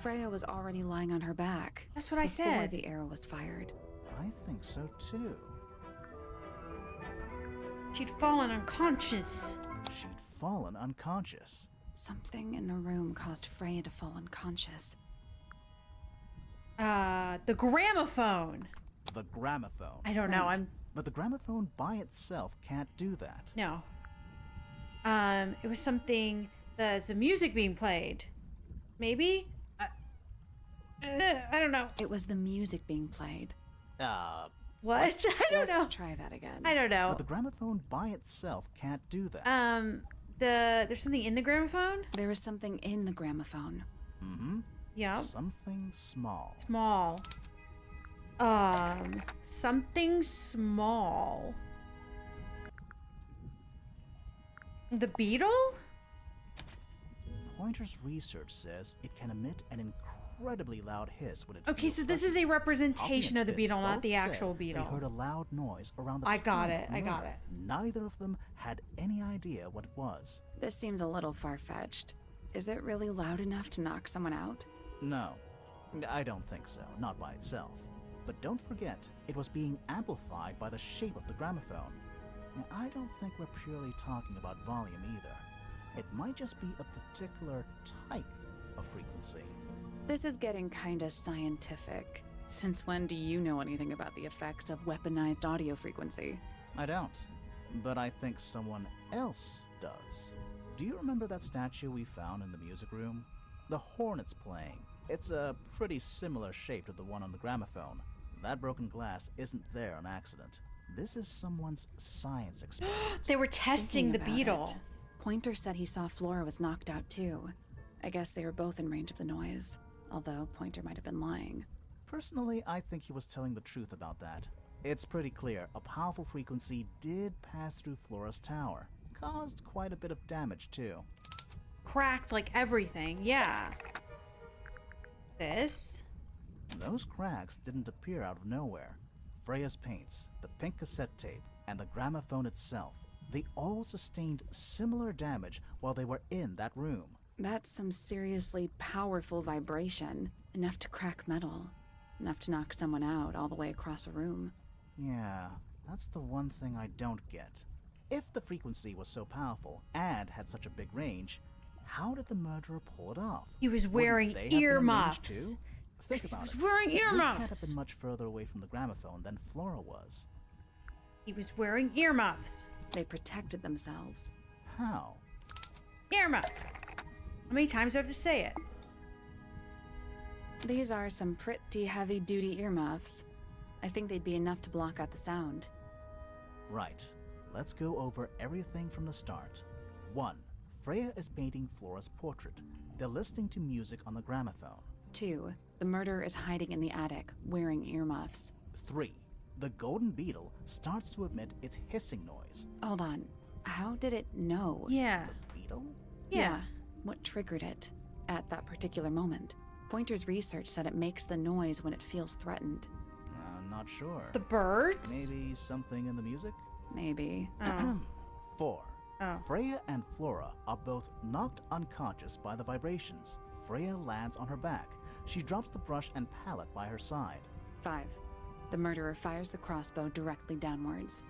Freya was already lying on her back. That's what I before said. the arrow was fired. I think so too. She'd fallen unconscious. She'd fallen unconscious. Something in the room caused Freya to fall unconscious. The gramophone. The gramophone. I don't know. Right. But the gramophone by itself can't do that. No. It was something. The music being played. Maybe. I don't know. It was the music being played. What? I don't know. Let's try that again. I don't know. But the gramophone by itself can't do that. There's something in the gramophone. There was something in the gramophone. Mm-hmm. Yeah. Something small. Small. Something small. The beetle? Pointer's research says it can emit an incredibly loud hiss when it Okay, feels so this threatened. is a representation Poppy of the and Fitz beetle, not both the said actual beetle. They heard a loud noise around the I got time it, of the I got murder. it. Neither of them had any idea what it was. This seems a little far-fetched. Is it really loud enough to knock someone out? No, I don't think so, not by itself. But don't forget, it was being amplified by the shape of the gramophone. I don't think we're purely talking about volume either. It might just be a particular type of frequency. This is getting kinda scientific. Since when do you know anything about the effects of weaponized audio frequency? I don't, but I think someone else does. Do you remember that statue we found in the music room? The hornet's playing. It's a pretty similar shape to the one on the gramophone. That broken glass isn't there on accident. This is someone's science experiment. They were testing the Thinking about beetle. it, Pointer said he saw Flora was knocked out too. I guess they were both in range of the noise, although Pointer might have been lying. Personally, I think he was telling the truth about that. It's pretty clear a powerful frequency did pass through Flora's tower. Caused quite a bit of damage too. Cracked like everything, yeah. This? Those cracks didn't appear out of nowhere. Freya's paints, the pink cassette tape, and the gramophone itself They all sustained similar damage while they were in that room. That's some seriously powerful vibration. Enough to crack metal. Enough to knock someone out all the way across a room. Yeah, that's the one thing I don't get. If the frequency was so powerful and had such a big range, how did the murderer pull it off? He was Wouldn't wearing they have been in range earmuffs. too? Think He about was it. wearing They can't have earmuffs. been much further away from the gramophone than Flora was. He was wearing earmuffs. They protected themselves. How? Earmuffs. How many times do I have to say it? These are some pretty heavy-duty earmuffs. I think they'd be enough to block out the sound. Right. Let's go over everything from the start. 1. Freya is painting Flora's portrait. They're listening to music on the gramophone. 2. The murderer is hiding in the attic, wearing earmuffs. 3. The golden beetle starts to emit its hissing noise. Hold on. How did it know? Yeah. The beetle? Yeah. What triggered it at that particular moment? Pointer's research said it makes the noise when it feels threatened. Not sure. The birds? Maybe something in the music? Maybe. Oh. 4. Oh. Freya and Flora are both knocked unconscious by the vibrations. Freya lands on her back. She drops the brush and palette by her side. 5. The murderer fires the crossbow directly downwards.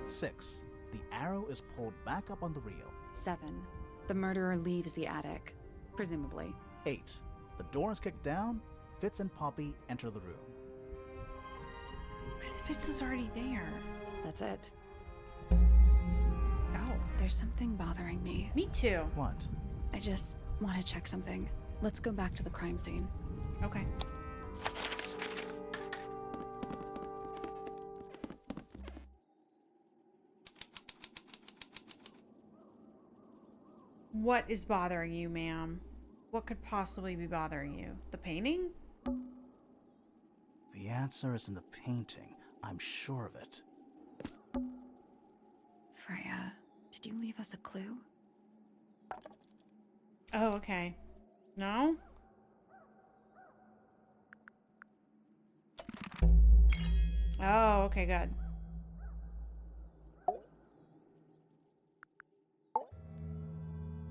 6. The arrow is pulled back up on the reel. 7. The murderer leaves the attic, presumably. 8. The door is kicked down. Fitz and Poppy enter the room. Because Fitz was already there. That's it. Oh. There's something bothering me. Me too. What? I just want to check something. Let's go back to the crime scene. Okay. What is bothering you, ma'am? What could possibly be bothering you? The painting? The answer is in the painting. I'm sure of it. Freya, did you leave us a clue? Oh, okay. No? Oh, okay, good.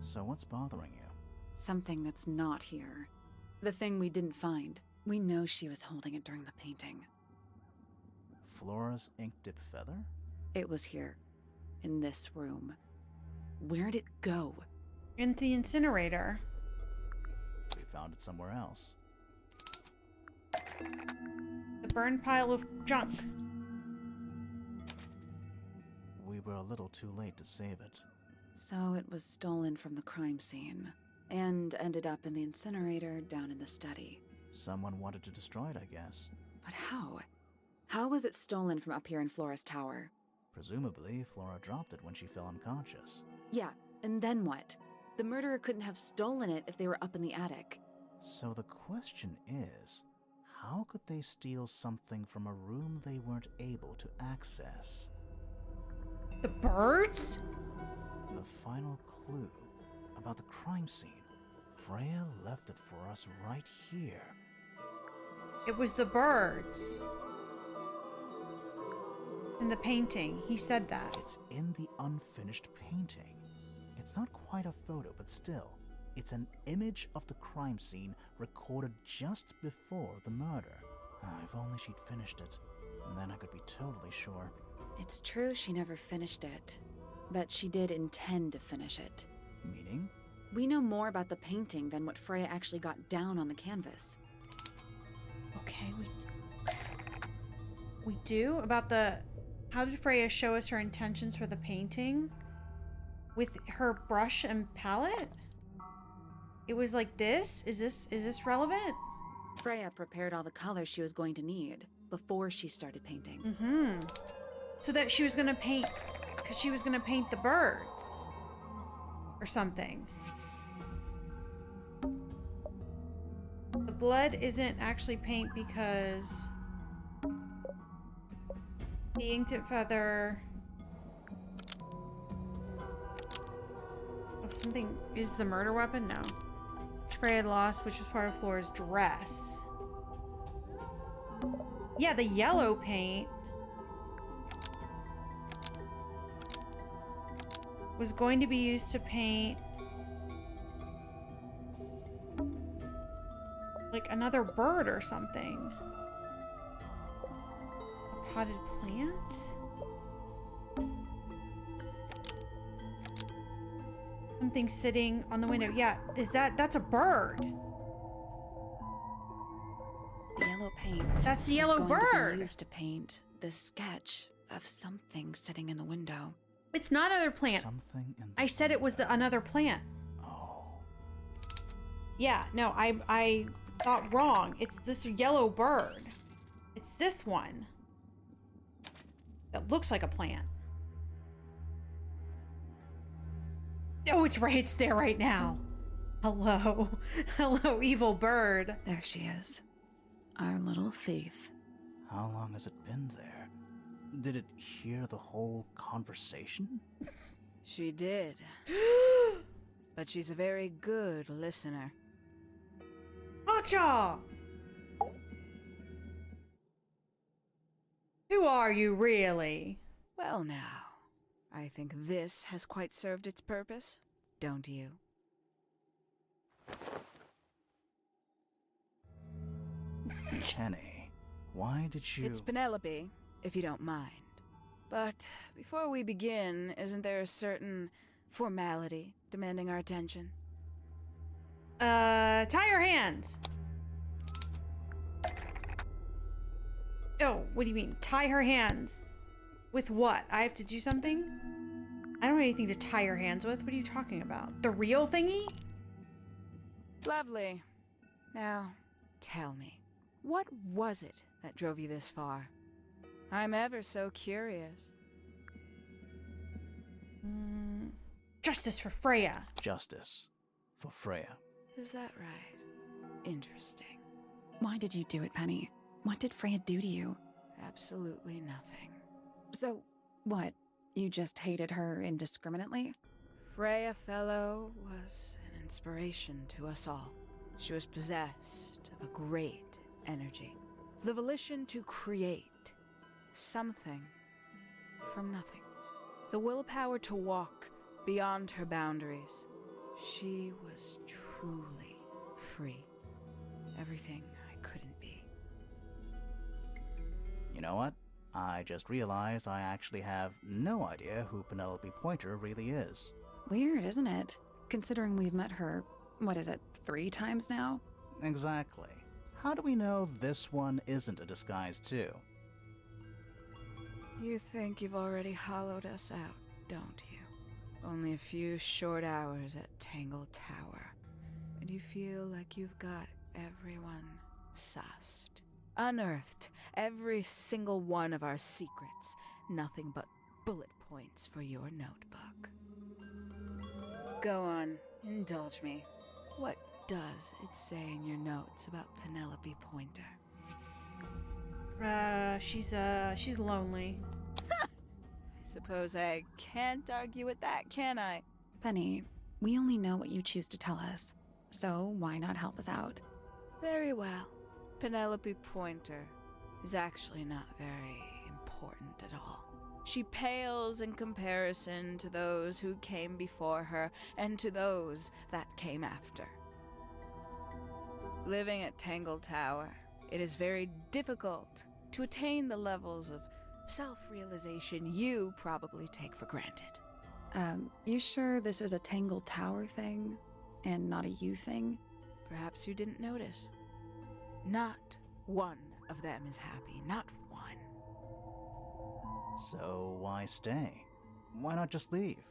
So what's bothering you? Something that's not here. The thing we didn't find. We know she was holding it during the painting. Flora's ink dip feather? It was here. In this room. Where'd it go? Into the incinerator. We found it somewhere else. The burned pile of junk. We were a little too late to save it. So it was stolen from the crime scene. And ended up in the incinerator down in the study. Someone wanted to destroy it, I guess. But how? How was it stolen from up here in Flora's tower? Presumably, Flora dropped it when she fell unconscious. Yeah, and then what? The murderer couldn't have stolen it if they were up in the attic. So the question is, how could they steal something from a room they weren't able to access? The birds? The final clue about the crime scene. Freya left it for us right here. It was the birds. In the painting, he said that. It's in the unfinished painting. It's not quite a photo, but still, it's an image of the crime scene recorded just before the murder. If only she'd finished it, and then I could be totally sure. It's true she never finished it, but she did intend to finish it. Meaning? We know more about the painting than what Freya actually got down on the canvas. Okay, we do? About the... How did Freya show us her intentions for the painting? With her brush and palette? It was like this? Is this relevant? Freya prepared all the colors she was going to need before she started painting. Mm-hmm. So that she was gonna paint... Because she was gonna paint the birds. Or something. The blood isn't actually paint because... The inked feather... Of something... Is the murder weapon? No. Which Freya had lost, which was part of Flora's dress. Yeah, the yellow paint. was going to be used to paint like another bird or something. A potted plant? Something sitting on the window. Yeah, that's a bird. The yellow paint. That's the yellow was going to bird. be used to paint the sketch of something sitting in the window. It's not another plant. Something in the I said it was another plant. Oh. Yeah, no, I thought wrong. It's this yellow bird. It's this one. That looks like a plant. Oh, it's there right now. Hello. Hello, evil bird. There she is. Our little thief. How long has it been there? Did it hear the whole conversation? She did. But she's a very good listener. Hotjaw! Who are you, really? Well, now, I think this has quite served its purpose, don't you? Penny, why did you... It's Penelope, if you don't mind. But before we begin, isn't there a certain formality demanding our attention? Tie your hands. Oh, what do you mean? Tie her hands. With what? I have to do something? I don't have anything to tie your hands with. What are you talking about? The real thingy? Lovely. Now, tell me, what was it that drove you this far? I'm ever so curious. Justice for Freya. Justice for Freya. Is that right? Interesting. Why did you do it, Penny? What did Freya do to you? Absolutely nothing. So, what? You just hated her indiscriminately? Freya Fellow was an inspiration to us all. She was possessed of a great energy. The volition to create something from nothing. The willpower to walk beyond her boundaries. She was truly free. Everything I couldn't be. You know what? I just realized I actually have no idea who Penelope Pointer really is. Weird, isn't it? Considering we've met her, 3 times now? Exactly. How do we know this one isn't a disguise too? You think you've already hollowed us out, don't you? Only a few short hours at Tangle Tower, and you feel like you've got everyone sussed. Unearthed every single one of our secrets. Nothing but bullet points for your notebook. Go on, indulge me. What does it say in your notes about Penelope Pointer? She's lonely. I suppose I can't argue with that, can I? Penny, we only know what you choose to tell us, so why not help us out? Very well. Penelope Pointer is actually not very important at all. She pales in comparison to those who came before her and to those that came after. Living at Tangle Tower, it is very difficult to attain the levels of self-realization you probably take for granted. You sure this is a Tangle Tower thing and not a you thing? Perhaps you didn't notice. Not one of them is happy, not one. So why stay? Why not just leave?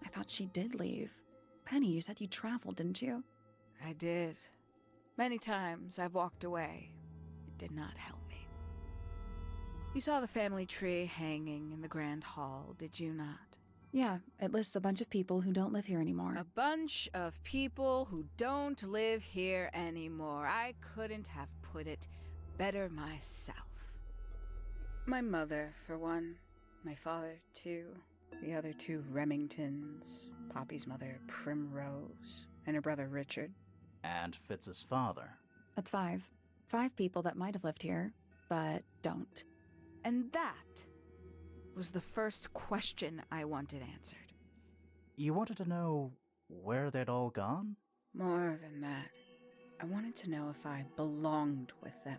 I thought she did leave. Penny, you said you traveled, didn't you? I did. Many times I've walked away. It did not help me. You saw the family tree hanging in the grand hall, did you not? Yeah, it lists a bunch of people who don't live here anymore. A bunch of people who don't live here anymore. I couldn't have put it better myself. My mother, for one. My father, too. The other 2 Remingtons. Poppy's mother, Primrose. And her brother, Richard. And Fitz's father. That's 5. 5 people that might have lived here, but don't. And that was the first question I wanted answered. You wanted to know where they'd all gone? More than that, I wanted to know if I belonged with them.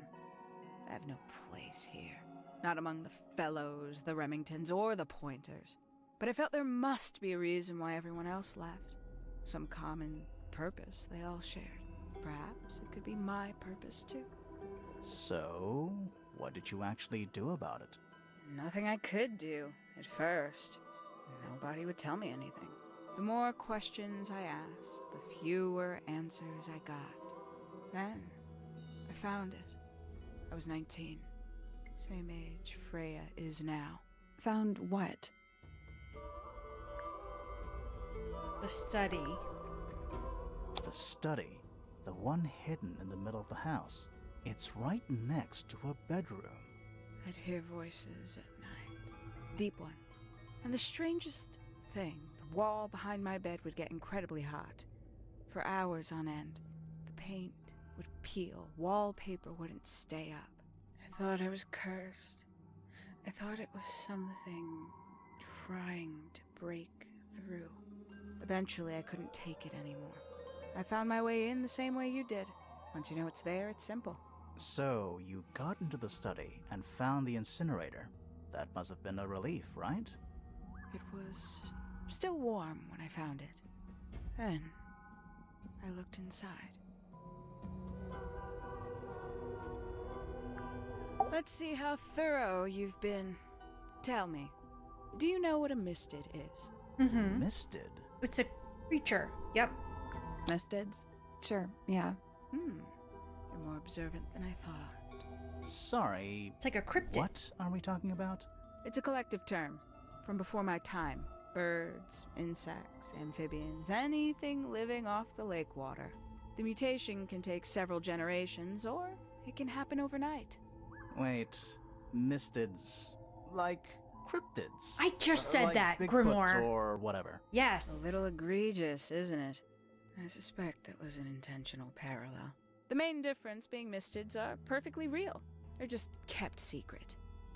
I have no place here. Not among the Fellows, the Remingtons, or the Pointers. But I felt there must be a reason why everyone else left. Some common purpose they all shared. Perhaps it could be my purpose too. So, what did you actually do about it? Nothing I could do at first. Nobody would tell me anything. The more questions I asked, the fewer answers I got. Then, I found it. I was 19. Same age Freya is now. Found what? The study. The study. The one hidden in the middle of the house. It's right next to a bedroom. I'd hear voices at night. Deep ones. And the strangest thing, the wall behind my bed would get incredibly hot. For hours on end, the paint would peel, wallpaper wouldn't stay up. I thought I was cursed. I thought it was something trying to break through. Eventually, I couldn't take it anymore. I found my way in the same way you did. Once you know it's there, it's simple. So, you got into the study and found the incinerator. That must have been a relief, right? It was still warm when I found it. Then, I looked inside. Let's see how thorough you've been. Tell me, do you know what a mistid is? Mm-hmm. Mistid? It's a creature. Yep. Mistids? Sure, yeah. You're more observant than I thought. Sorry. It's like a cryptid. What are we talking about? It's a collective term from before my time. Birds, insects, amphibians, anything living off the lake water. The mutation can take several generations, or it can happen overnight. Wait, mistids, like cryptids. I just said like that, Bigfoot Grimoire. or whatever. Yes. A little egregious, isn't it? I suspect that was an intentional parallel. The main difference being mistids are perfectly real. They're just kept secret.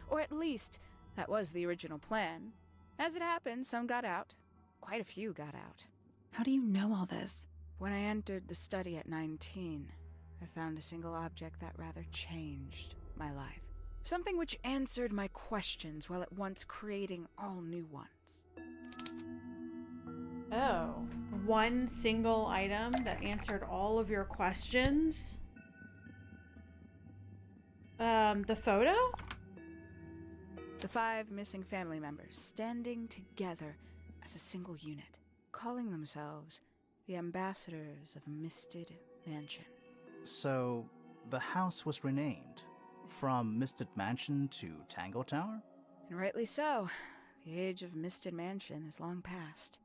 Or at least, that was the original plan. As it happened, some got out. Quite a few got out. How do you know all this? When I entered the study at 19, I found a single object that rather changed my life. Something which answered my questions while at once creating all new ones. Oh. One single item that answered all of your questions? The photo? The 5 missing family members standing together as a single unit, calling themselves the ambassadors of Misted Mansion. So, the house was renamed from Misted Mansion to Tangle Tower? And rightly so. The age of Misted Mansion is long past.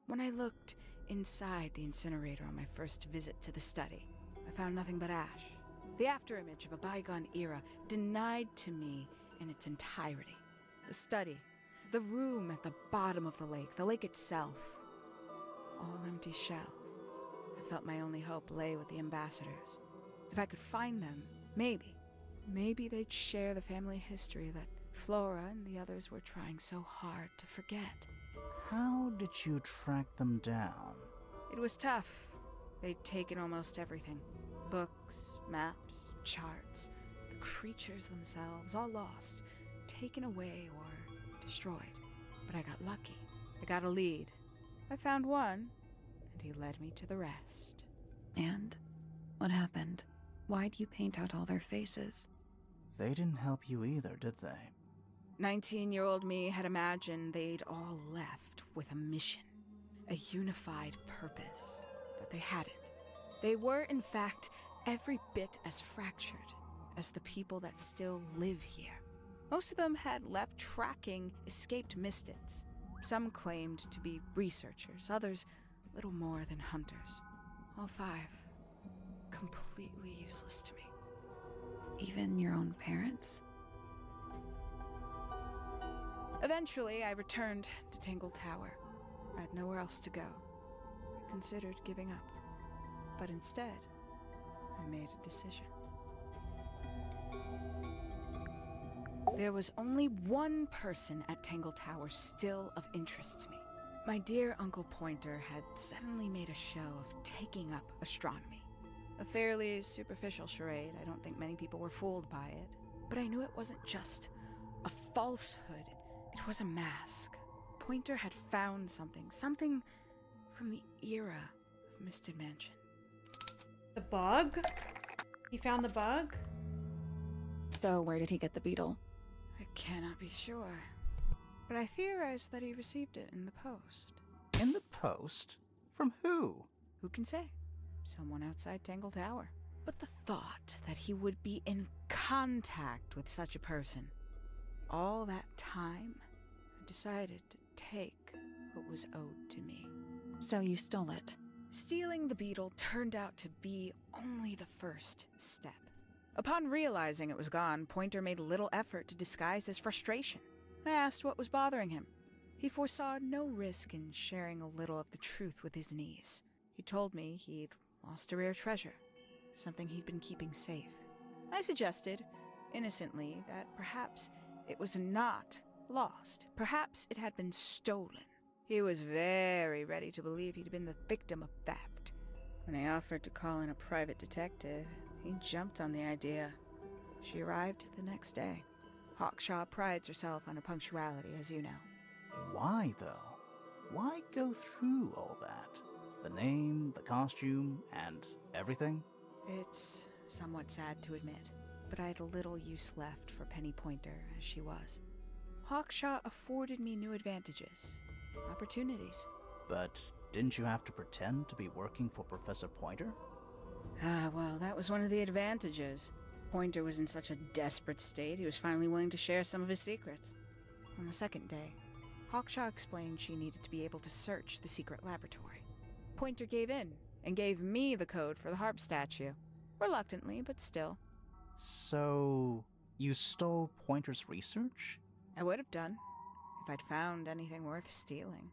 When I looked inside the incinerator on my first visit to the study, I found nothing but ash. The afterimage of a bygone era denied to me in its entirety. The study, the room at the bottom of the lake itself, all empty shells. I felt my only hope lay with the ambassadors. If I could find them, maybe they'd share the family history that Flora and the others were trying so hard to forget. How did you track them down? It was tough. They'd taken almost everything. Books, maps, charts. The creatures themselves, all lost. Taken away or destroyed. But I got lucky. I got a lead. I found one, and he led me to the rest. And? What happened? Why'd you paint out all their faces? They didn't help you either, did they? 19-year-old me had imagined they'd all left with a mission. A unified purpose. But they hadn't. They were, in fact, every bit as fractured as the people that still live here. Most of them had left tracking escaped mistids. Some claimed to be researchers, others little more than hunters. All 5 completely useless to me. Even your own parents? Eventually, I returned to Tangle Tower. I had nowhere else to go. I considered giving up. But instead, I made a decision. There was only one person at Tangle Tower still of interest to me. My dear Uncle Pointer had suddenly made a show of taking up astronomy. A fairly superficial charade. I don't think many people were fooled by it. But I knew it wasn't just a falsehood. It was a mask. Pointer had found something from the era of Misted Mansion. The bug? He found the bug? So where did he get the beetle? I cannot be sure. But I theorize that he received it in the post. In the post? From who? Who can say? Someone outside Tangle Tower. But the thought that he would be in contact with such a person, all that time, I decided to take what was owed to me. So you stole it. Stealing the beetle turned out to be only the first step. Upon realizing it was gone, Pointer made little effort to disguise his frustration. I asked what was bothering him. He foresaw no risk in sharing a little of the truth with his niece. He told me he'd lost a rare treasure, something he'd been keeping safe. I suggested, innocently, that perhaps it was not lost. Perhaps it had been stolen. He was very ready to believe he'd been the victim of theft. When I offered to call in a private detective, he jumped on the idea. She arrived the next day. Hawkshaw prides herself on her punctuality, as you know. Why, though? Why go through all that? The name, the costume, and everything? It's somewhat sad to admit, but I had little use left for Penny Pointer as she was. Hawkshaw afforded me new advantages, opportunities. But didn't you have to pretend to be working for Professor Pointer? Well, that was one of the advantages. Pointer was in such a desperate state, he was finally willing to share some of his secrets. On the second day, Hawkshaw explained she needed to be able to search the secret laboratory. Pointer gave in and gave me the code for the harp statue. Reluctantly, but still. So, you stole Pointer's research? I would have done, if I'd found anything worth stealing.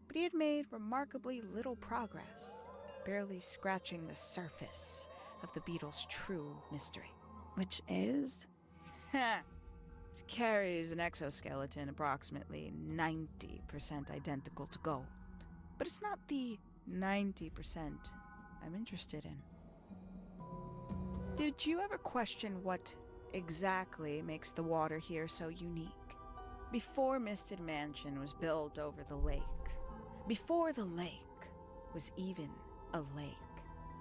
But he had made remarkably little progress, barely scratching the surface of the beetle's true mystery. Which is? It carries an exoskeleton approximately 90% identical to gold. But it's not the 90% I'm interested in. Did you ever question what exactly makes the water here so unique? Before Misted Mansion was built over the lake, before the lake was even a lake,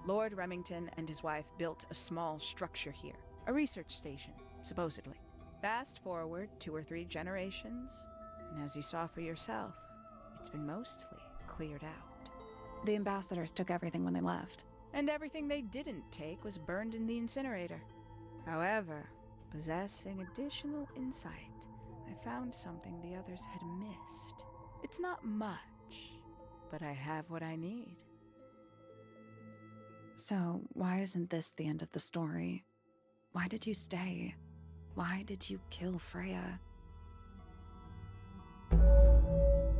Lord Remington and his wife built a small structure here, a research station, supposedly. Fast forward 2 or 3 generations, and as you saw for yourself, it's been mostly cleared out. The ambassadors took everything when they left. And everything they didn't take was burned in the incinerator. However, possessing additional insight, I found something the others had missed. It's not much, but I have what I need. So, why isn't this the end of the story? Why did you stay? Why did you kill Freya?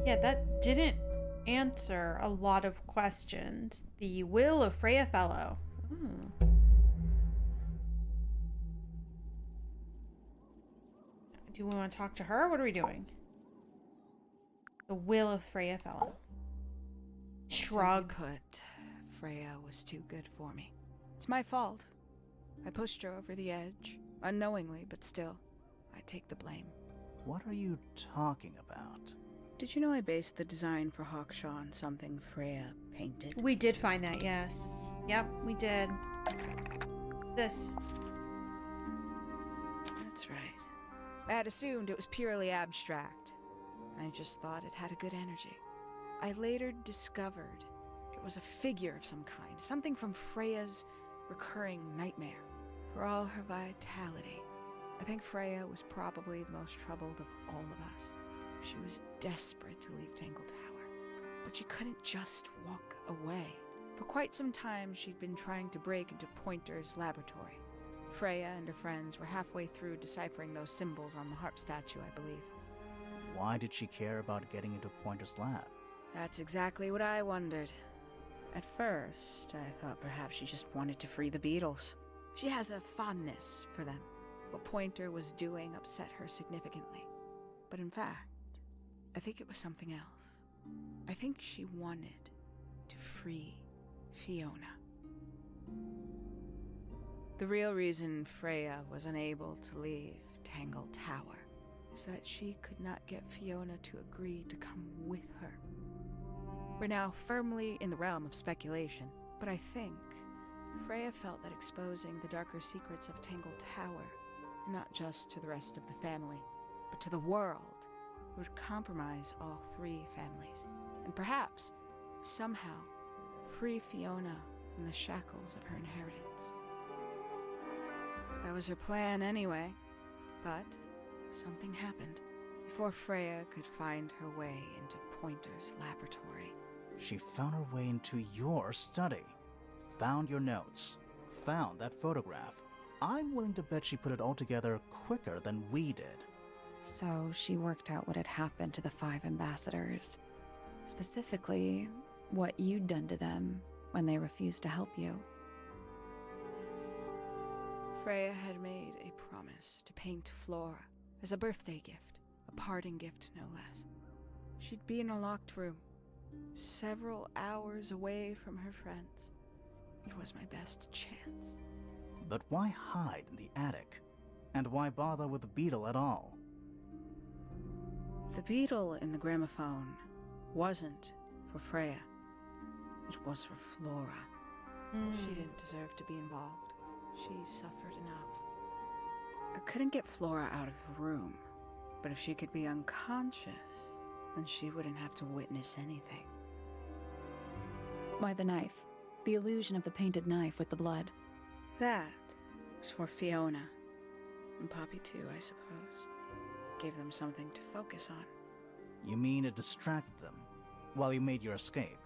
Yeah, that didn't answer a lot of questions. The will of Freya Fellow. Do we want to talk to her? What are we doing? The will of Freya Fellow. Shrug. Simply put, Freya was too good for me. It's my fault. I pushed her over the edge, unknowingly, but still, I take the blame. What are you talking about? Did you know I based the design for Hawkshaw on something Freya painted? We did find that, yes. Yep, we did. This. That's right. I had assumed it was purely abstract. I just thought it had a good energy. I later discovered it was a figure of some kind, something from Freya's recurring nightmare. For all her vitality, I think Freya was probably the most troubled of all of us. She was desperate to leave Tangle Tower, but she couldn't just walk away. For quite some time, she'd been trying to break into Pointer's laboratory. Freya and her friends were halfway through deciphering those symbols on the harp statue, I believe. Why did she care about getting into Pointer's lab? That's exactly what I wondered. At first, I thought perhaps she just wanted to free the beetles. She has a fondness for them. What Pointer was doing upset her significantly. But in fact, I think it was something else. I think she wanted to free Fiona. The real reason Freya was unable to leave Tangle Tower is that she could not get Fiona to agree to come with her. We're now firmly in the realm of speculation, but I think Freya felt that exposing the darker secrets of Tangle Tower, not just to the rest of the family, but to the world, would compromise all three families, and perhaps, somehow, free Fiona from the shackles of her inheritance. That was her plan anyway, but something happened before Freya could find her way into Pointer's laboratory. She found her way into your study, found your notes, found that photograph. I'm willing to bet she put it all together quicker than we did. So she worked out what had happened to the 5 ambassadors. Specifically, what you'd done to them when they refused to help you. Freya had made a promise to paint Flora as a birthday gift, a parting gift no less. She'd be in a locked room, several hours away from her friends. It was my best chance. But why hide in the attic? And why bother with the beetle at all? The beetle in the gramophone wasn't for Freya. It was for Flora. She didn't deserve to be involved. She suffered enough. I couldn't get Flora out of her room, but if she could be unconscious, then she wouldn't have to witness anything. Why the knife? The illusion of the painted knife with the blood. That was for Fiona. And Poppy too, I suppose. Gave them something to focus on. You mean it distracted them while you made your escape?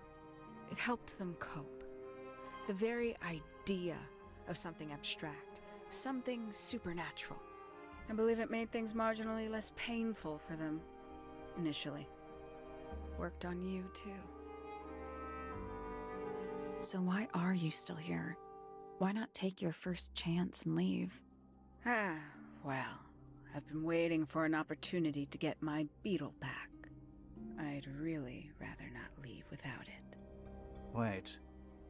It helped them cope. The very idea of something abstract, something supernatural. I believe it made things marginally less painful for them, initially. Worked on you, too. So why are you still here? Why not take your first chance and leave? Well, I've been waiting for an opportunity to get my beetle back. I'd really rather not leave without it. Wait,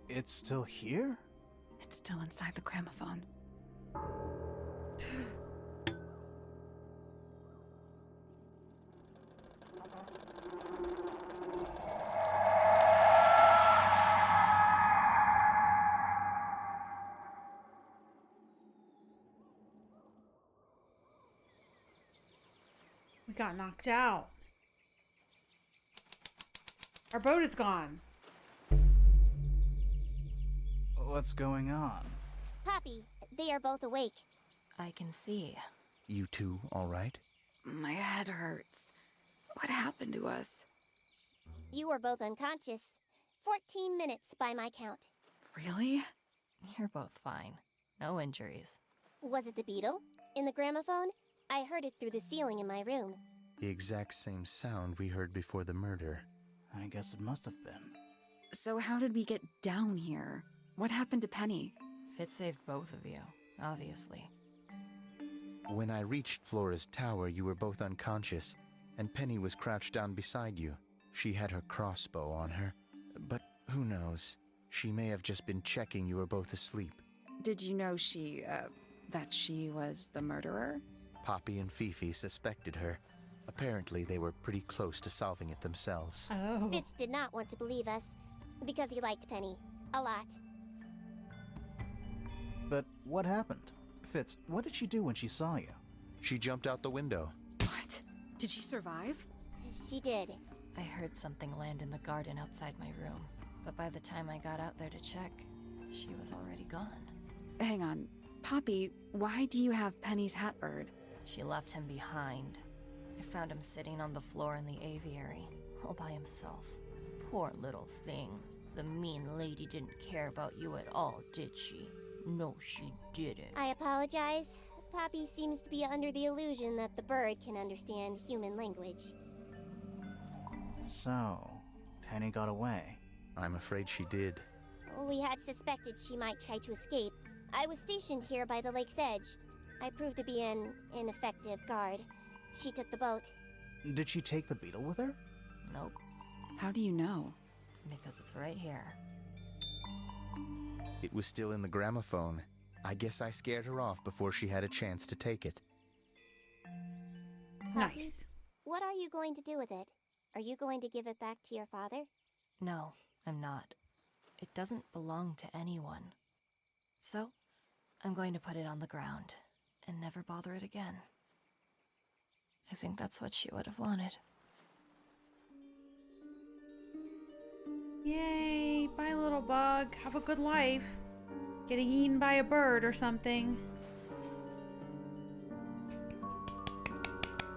it's still here? It's still inside the gramophone. We got knocked out. Our boat is gone. What's going on? Poppy, they are both awake. I can see. You two all right? My head hurts. What happened to us? You were both unconscious. 14 minutes by my count. Really? You're both fine. No injuries. Was it the beetle? In the gramophone? I heard it through the ceiling in my room. The exact same sound we heard before the murder. I guess it must have been. So how did we get down here? What happened to Penny? Fitz saved both of you, obviously. When I reached Flora's tower, you were both unconscious, and Penny was crouched down beside you. She had her crossbow on her, but who knows? She may have just been checking you were both asleep. Did you know that she was the murderer? Poppy and Fifi suspected her. Apparently, they were pretty close to solving it themselves. Oh. Fitz did not want to believe us, because he liked Penny. A lot. But what happened? Fitz, what did she do when she saw you? She jumped out the window. What? Did she survive? She did. I heard something land in the garden outside my room, but by the time I got out there to check, she was already gone. Hang on. Poppy, why do you have Penny's hat bird? She left him behind. I found him sitting on the floor in the aviary, all by himself. Poor little thing. The mean lady didn't care about you at all, did she? No, she didn't. I apologize. Poppy seems to be under the illusion that the bird can understand human language. So, Penny got away. I'm afraid she did. We had suspected she might try to escape. I was stationed here by the lake's edge. I proved to be an ineffective guard. She took the boat. Did she take the beetle with her? Nope. How do you know? Because it's right here. It was still in the gramophone. I guess I scared her off before she had a chance to take it. Nice. What are you going to do with it? Are you going to give it back to your father? No, I'm not. It doesn't belong to anyone. So, I'm going to put it on the ground and never bother it again. I think that's what she would have wanted. Yay, bye little bug. Have a good life. Getting eaten by a bird or something.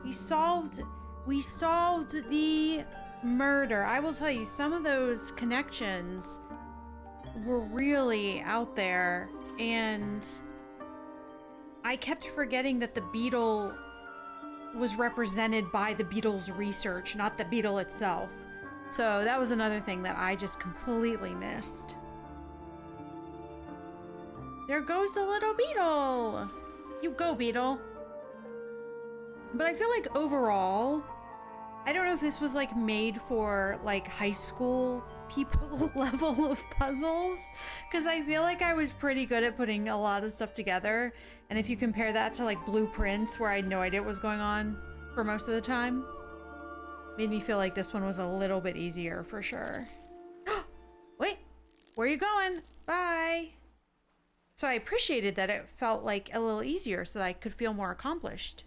We solved the murder. I will tell you, some of those connections were really out there, and I kept forgetting that the beetle was represented by the beetle's research, not the beetle itself. So that was another thing that I just completely missed. There goes the little beetle. You go, beetle. But I feel like overall, I don't know if this was like made for like high school people level of puzzles, because I feel like I was pretty good at putting a lot of stuff together. And if you compare that to like blueprints where I had no idea what was going on for most of the time, made me feel like this one was a little bit easier for sure. Wait, where are you going? Bye. So I appreciated that it felt like a little easier so that I could feel more accomplished.